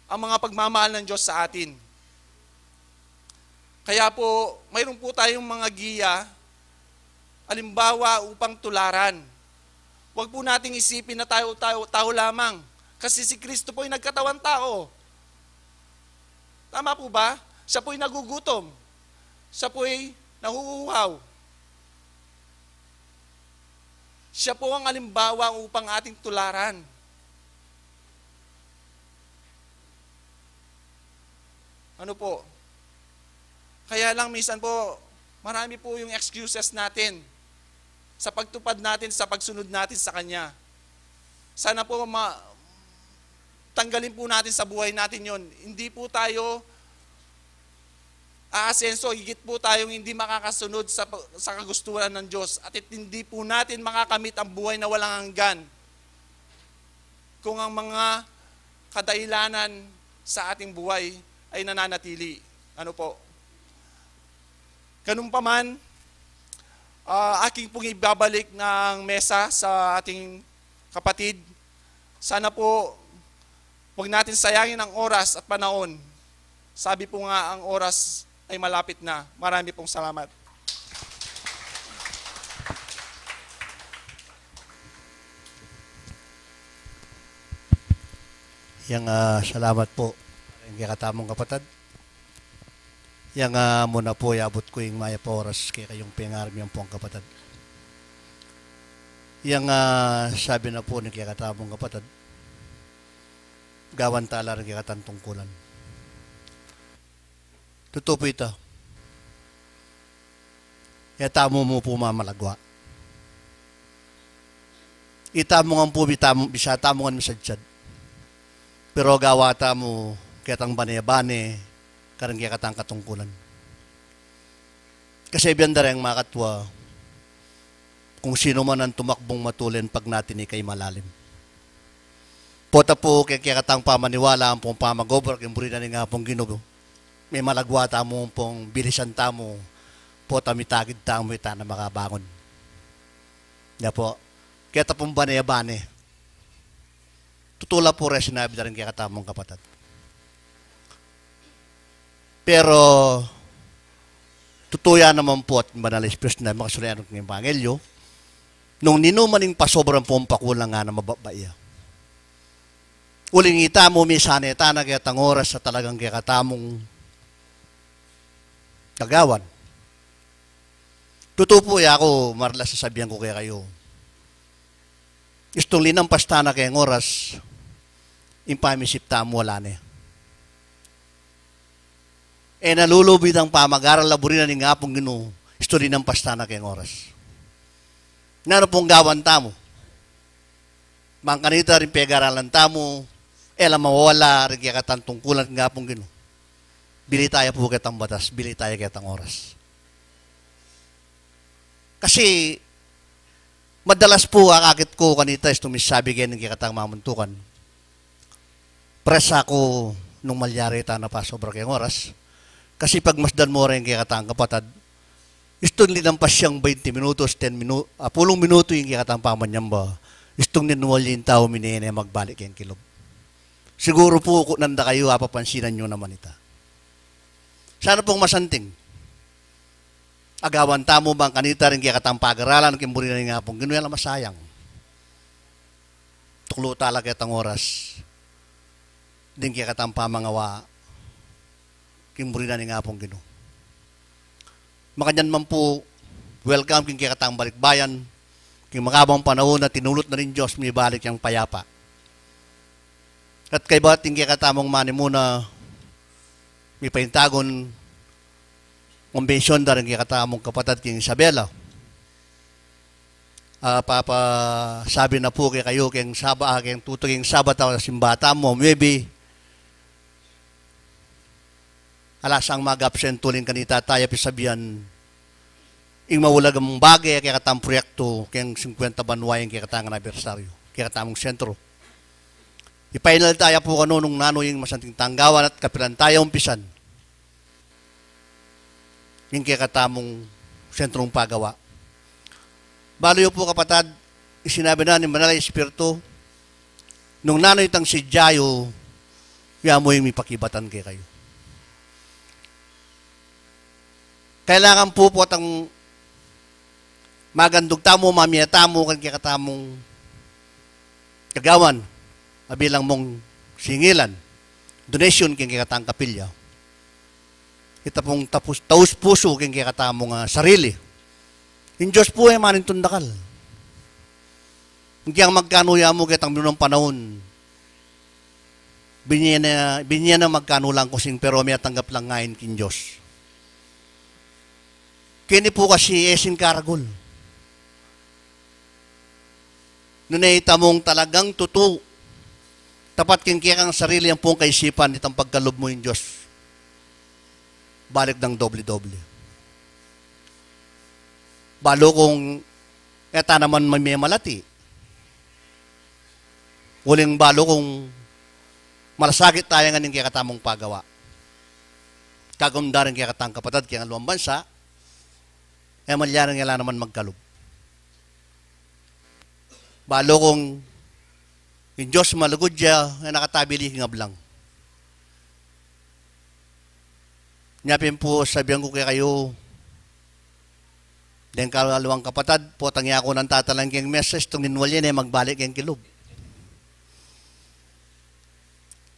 ang mga pagmamahal ng Diyos sa atin. Kaya po, mayroon po tayong mga giya, alimbawa upang tularan. Huwag po nating isipin na tao lamang. Kasi si Kristo po ay nagkatawang tao. Tama po ba? Siya po'y nagugutom. Siya po'y nahuhuhaw. Siya po ang halimbawa upang ating tularan. Ano po? Kaya lang minsan po, marami po yung excuses natin sa pagtupad natin, sa pagsunod natin sa Kanya. Sana po tanggalin po natin sa buhay natin yon. Hindi po tayo aasenso, higit po tayong hindi makakasunod sa kagustuhan ng Diyos at hindi po natin makakamit ang buhay na walang hanggan kung ang mga kadahilanan sa ating buhay ay nananatili. Ano po? Ganun pa man, aking pong ibabalik ng mesa sa ating kapatid. Sana po huwag natin sayangin ang oras at panahon. Sabi po nga, ang oras ay malapit na. Marami pong salamat. Salamat po. Yung katamong kapatid. Muna po, iabot ko yung maya pa oras kaya kayong pingarami yung pong kapatid. Sabi na po ng katamong kapatid, gawan tala ng katantungkulan. Totoo po ito. Tamo mo po mamalagwa. Itamo nga po, bisa tamo nga misadsad. Pero gawata mo, kitang banayabane, karang katang katungkulan. Kasi biyanda rin makatwa, kung sino man ang tumakbong matulin pag natin ikay malalim. Pota po, kaya katang pamaniwala, ang pong pamagobra, kaya muli na nga pong ginubo. May malagwa tamo pong bilisan tamo, pota mitagid tamo ita na makabangon. Yan po, kaya tapong banayabane, tutula po rin sinabi na rin kaya katamong kapatid. Pero, tutuya naman po at Banal Espiritu na makasulayan ng Evangelyo, nung ninumaning pasobrang pong pakulang nga na mababaya. Uling ita mo, misaneta na kaya tang oras sa talagang kaya katamong kagawan. Totoo po ako, marla sasabihan ko kaya kayo. Istong linampas na kayang oras, impamisip tamo wala na. Nalulubid ang pamag-aral laburin na ni nga pong gino, isto linampas na kayang oras. Nano pong gawan tamo? Mangkanita rin pegaralan tamo, elam mawala rin kaya katantungkulan nga pong gino. Bili tayo po kitang batas, bili tayo kitang oras. Kasi, madalas po akakit ko kanita is tumisabi kayo ng kikatang mamuntukan. Presa ko nung malyari ta na pa sobra kayong oras. Kasi pag masdan mo rin kikatang kapatad, istong linampas siyang 20 minutos, 10 minuto, 10 minuto yung kikatang pamanyam ba, istong ninuwalin tao minene magbalik yung kilob. Siguro po kung nanda kayo, papansinan nyo naman ita. Sana pong masanting. Agawan tamo bang kanita rin kaya katang pag-aralan, kimburi na nga pong ginuya lang masayang. Tuklo talaga itang oras. Din kaya katang pamangawa, kimburi na nga pong ginu. Makanyan man po, welcome king kaya katang balikbayan, king makabang panahon na tinulot na rin Diyos, may balik yung payapa. At kay bating kaya katamong mani muna, may paintagon, kumbensyon na rin katamong kapatid king Isabela. Sabi na po kay kayo kayong tutuging sabata sa simbata mo, maybe alasang mag-absent tulin kanita tayo pisabihan ing mawulag ang bagay kaya katang proyekto kayong 50 banway kaya katang anibersaryo, kaya katamong sentro. Ipainal tayo po kano nung nano yung masanting tanggawan at kapilan tayo umpisan. Yung kaya katamong sentrong pagawa. Balo po kapatad, isinabi na ni Banal Espiritu, nung nanoy tang si Jayo, kaya mo yung mipakibatan kay kayo. Kailangan po po atang magandog tamo, mamiyata mo, kaya katamong kagawan, mabilang mong singilan, donation kaya katang kapilya. Kita pong taus puso king kaya katamong sarili. Yung Diyos po ay maning tundakal. Hindi ang magkanuya mo kitang minunong panahon. Binyan na magkano lang kusing pero may tanggap lang ngayon king Diyos. Kini po kasi esin karagol. Nunay mong talagang totoo. Tapat king kaya kang sarili ang pong kaisipan itang pagkalob mo yung Diyos. Balik ng doble-doble. Balo kung eta naman may malati. Uling balo kung malasakit tayo nga ng kaya katamong pagawa. Kagumdarin kaya katang kapatid kaya nga luwang bansa, malyaran nga naman magkalob. Balo kung yung Diyos malugod siya, nakatabilik ng ablang. Nyapin po, sabihan ko kayo, den kalawang kapatad, po tangya ko ng tatalang keng message, itong ninwalyan magbalik keng kilog.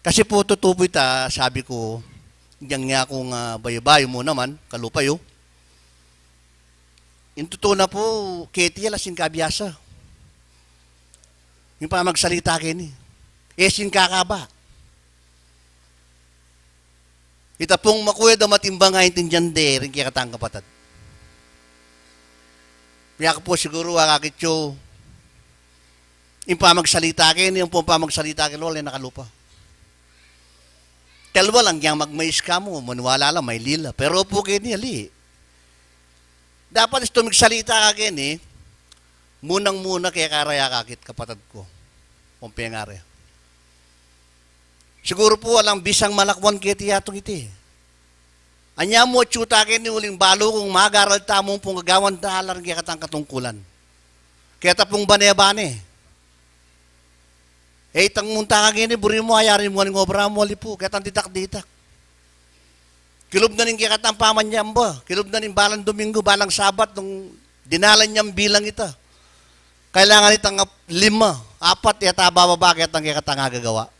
Kasi po tutupoy ta, sabi ko, diyan nga akong bayo-bayo mo naman, kalupayo. Yung totoo na po, Katie, lasing kabiyasa. Yung pa magsalita kin sin kakaba. Ita pong makuya da matimbang nga intindihan de, rin kaya katang kapatad. Kaya po siguro akakityo, yung pa magsalita kin, yung pa magsalita kin, wala nakalupa. Telwa lang yang magmais ka mo, manuwala lang, may lila. Pero po kini, ali. Dapat ito magsalita ka kini, munang-muna kaya karaya kakit kapatad ko. Pumpengare. Siguro po walang bisang malakwan kaya tiyatong iti. Anya mo tsuta kini uling balo kung magaral tamong pong gagawan dahalar kaya katang katungkulan. Kaya tapong bane-bane. Tang munta ka gini, buri mo, ayarin mo, ngobra mo, lipo, kaya tang ditak-ditak. Kilob na rin kaya katang pamanyamba, kilob na rin balang Domingo, balang Sabat, nung dinalan niyang bilang ita. Kailangan itang 5, 4, yata bababa, kaya tang kaya katang agagawa.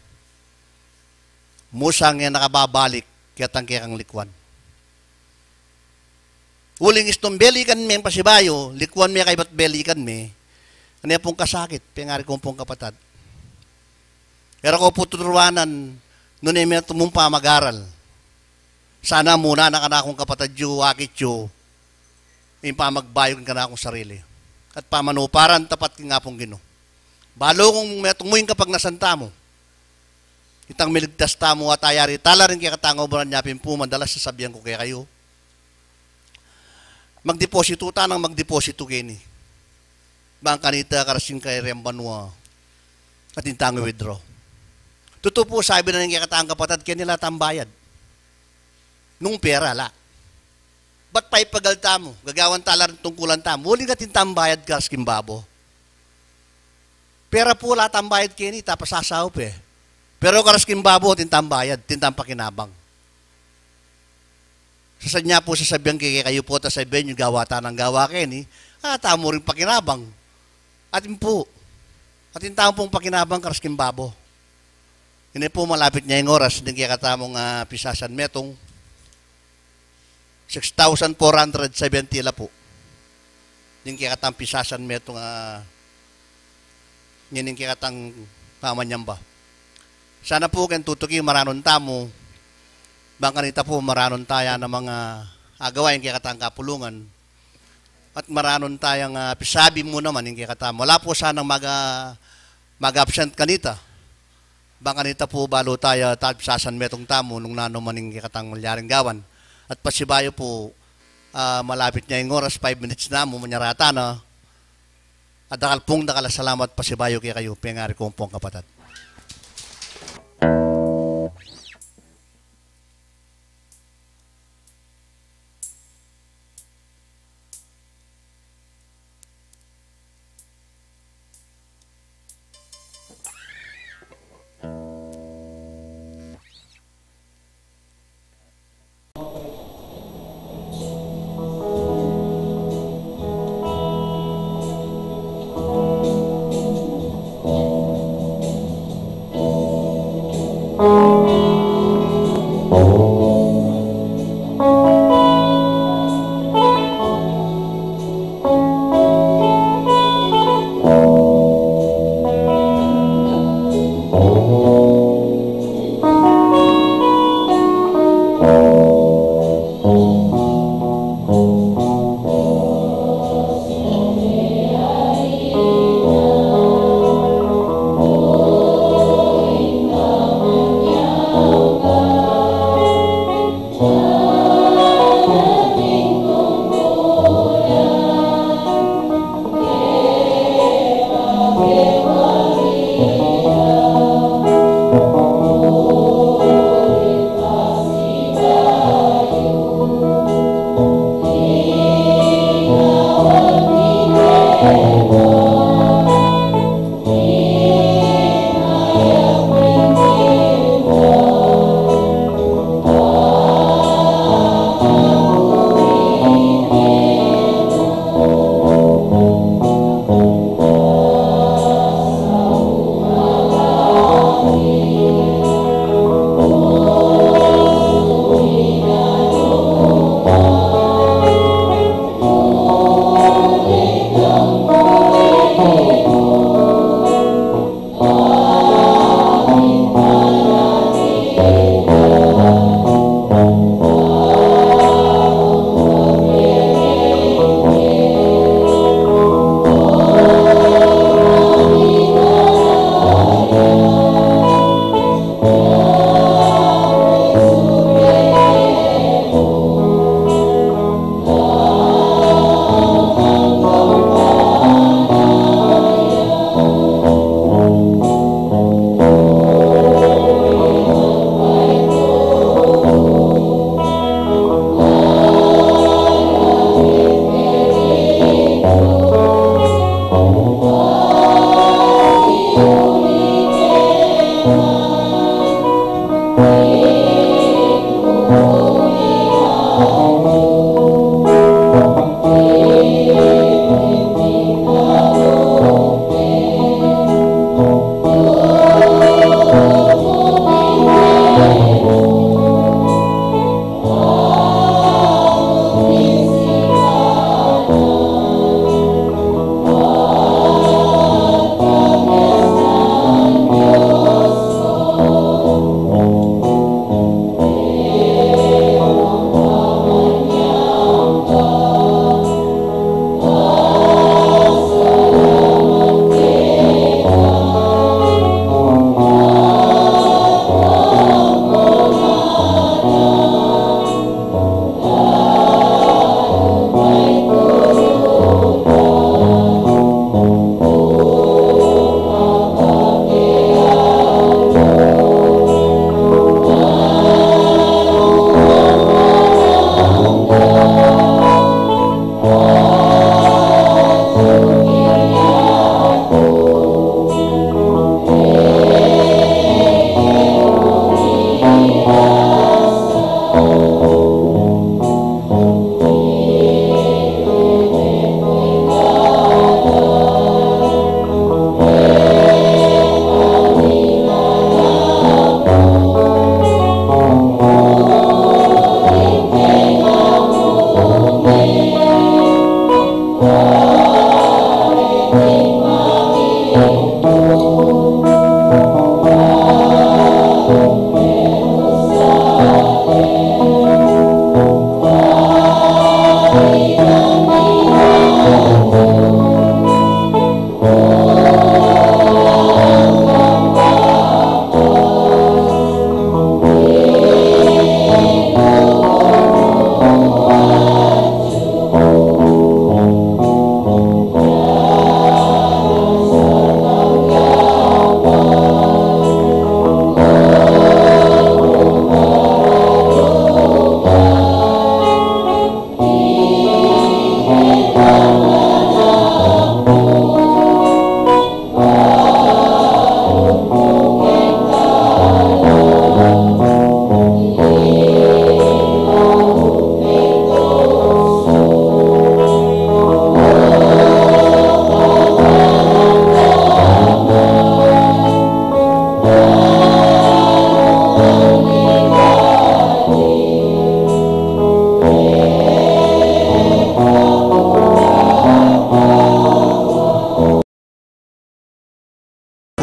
Musang yan nakababalik, kaya tang kaya kang likwan. Uling istong belikan may pasibayo, likwan may kaibat belikan may, ano pong kasakit, pingari kong pong kapatad. Pero ko po tuturuanan, noon ay may tumumpa mag-aral. Sana muna na akong kapatad yu, akit yu, yung pamagbayog ka na akong sarili. At pamanuparan, tapat ka nga pong gino. Balo kung may tumuhin kapag nasanta mo, itang miligtas tamo at ayari, tala rin kaya katangaw ba niya po, madalas sasabihan ko kaya kayo. Magdeposito tanang magdeposito kini. Bang kanita karasing kay Rembanwa at intang withdraw. Totoo po, sabi na ng kaya kapatad, kaya nila tambayad. Nung pera, la. Ba't pa ipagalta mo? Gagawan tala rin tungkulan tamo. Huli ka tintambayad ka, skimbabo. Pera po, la tambayad kini, tapos sasahop eh. Pero karasking babo, tintambayad, tintampakinabang. Sasanya po sasabihan kayo po, sabihin yung gawata ng gawa kayo, tamo rin pakinabang. Atin po, atin tamo pong pakinabang karasking babo. Hindi po malapit niya yung oras, hindi kaya katamong pisasan metong 6,470 la po. Hindi kaya katang pisasan metong hindi kaya katang pamanyamba. Sana po kayong tutuki maranon tamo, bang kanita po maranon tayo ng mga agawain kaya katang kapulungan, at maranon tayong pisabi mo naman yung kaya katamo. Wala po sanang mag-absent kanita, bang kanita po balo tayo pisasan metong tamo nung nanuman yung kaya katang malyaring gawan. At pasibayo po, malapit niya yung oras, 5 minutes na mo, manyarata na, at dakal salamat pasibayo kaya kayo, pengari kong pong kapatad.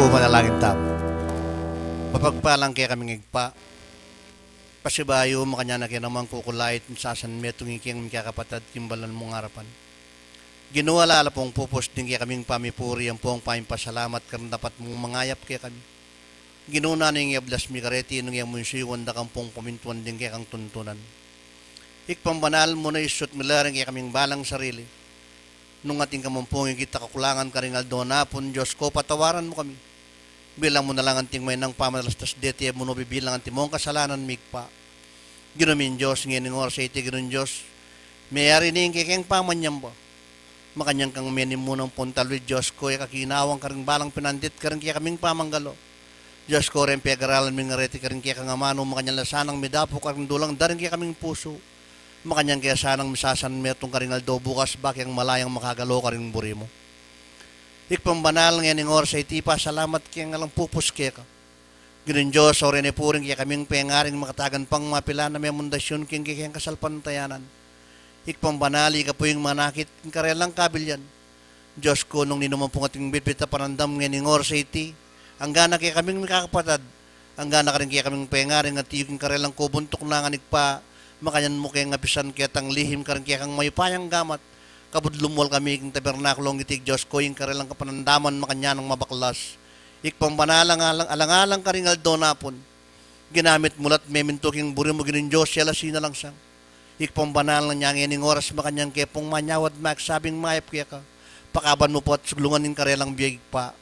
manalangin tamo. Papagpalang kaya kaming igpa. Pasibayo makanya na kaya naman kukulait sasan metong ikiyang mikakapatad kimbalan mong harapan. Ginuwala pong pupos din kaya kaming pamipuri ang pong paimpasalamat karang dapat mong mangayap kaya kami. Ginuna na yung yablas mi kareti nung yung munsiwan da kang pong pamintuan din kaya kang tuntunan. Ikpambanal mo na isut milaring kaya kaming balang sarili. Nung ating kamumpong kita kakulangan ka rin aldonapon, Diyos ko, patawaran mo kami. Bilang mo na lang anting may nang pamalastas deti, mo no bibilang anting mong kasalanan, migpa. Ginumin Diyos, ngayon ng oras, iti ginun Diyos. Mayari ni yung kikeng pamanyam ba? Makanyang kang menim mo ng puntalwid, Diyos ko, kakinawang ka rin balang pinandit ka rin kaya kaming pamanggalo. Diyos ko, rin piyagaralan ming ngareti ka rin kaya kang amano, makanyang lasanang midapo ka rin dulang, darin kaya kaming puso. Makanyang kaya sanang misasan metong karingaldo bukas bakyang malayang makagalo ka rin buri mo. Ikpambanal ngayon ng oras ay tipa, salamat kaya nga lang pupus kaya ka. Ginoon Diyos, o rin e puring kaya kaming pengaring makatagan pang mapila na may mundasyon kaya kaya kasalpantayanan. Ikpambanali ka po yung manakit ng karelang kabilyan. Diyos ko, nung ninuman po ating bitbit na panandam ngayon ng oras ay ti, ang gana kaya kaming nakakapatad, ang gana ka rin kaya kaming pengaring at yung karelang kubuntok na nga nigpa, makanyan mo kaya nga pisan kaya tang lihim ka rin kaya kang may payang gamat. Kabudlumwal kami kong tabernakulong itig Diyos ko yung karelang kapanandaman makanya ng mabaklas. Ikpambanalang alang-alang ka rin aldonapon. Ginamit mulat may mintuking buri mo ginin Diyos siya lasina lang sang. Ikpambanalang niya ngayon oras makanyan kaya pong manyawad maksabing mayap kaya ka. Pakaban mo po at suglungan yung karelang biyag pa.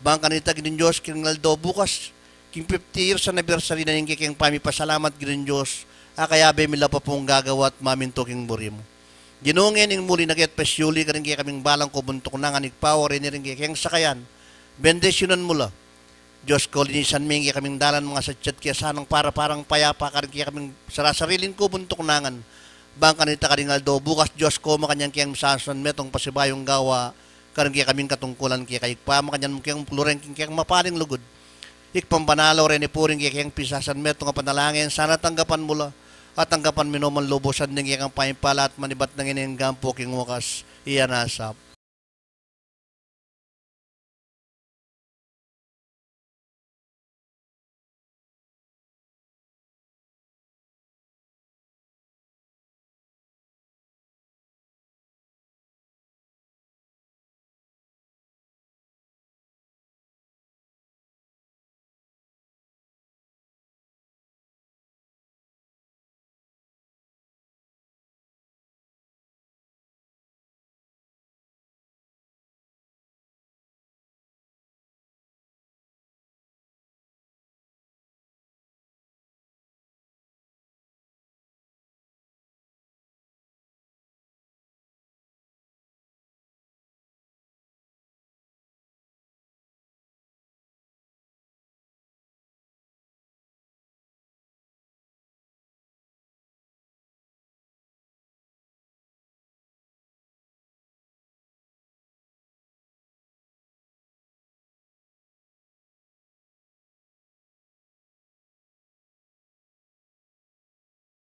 Bang kanita ginin Diyos kiring aldo bukas. King 50 years anniversary na yung kikeng pamipasalamat ginin Diyos. Kaya be mila pa pong gagawa at mamintoking buri mo. Ginungin yung muli na kaya't pasyuli ka rin kaya kaming balang kubuntok na nga nigpower rin kaya kayang sakayan. Bendisyonan mula. Diyos ko, linisan ming kaya kaming dalan mga satyat kaya sanang parang payapa ka rin kaya kaming sarasariling kubuntok na nga. Bang kanita ka rin aldo, bukas Diyos ko makanyang kayang sasan metong pasibayong gawa ka rin kaya kaming katungkulan kaya kayagpa makanyang kayang pluren kayang mapaling lugod. Ikpambanalo rin ipuring kaya kayang pisasan metong kapanalangin sana tanggapan mula. At tanggapan minuman lubusan ng iyang paimpala at manibat ng inenggampo king wakas iyan asap.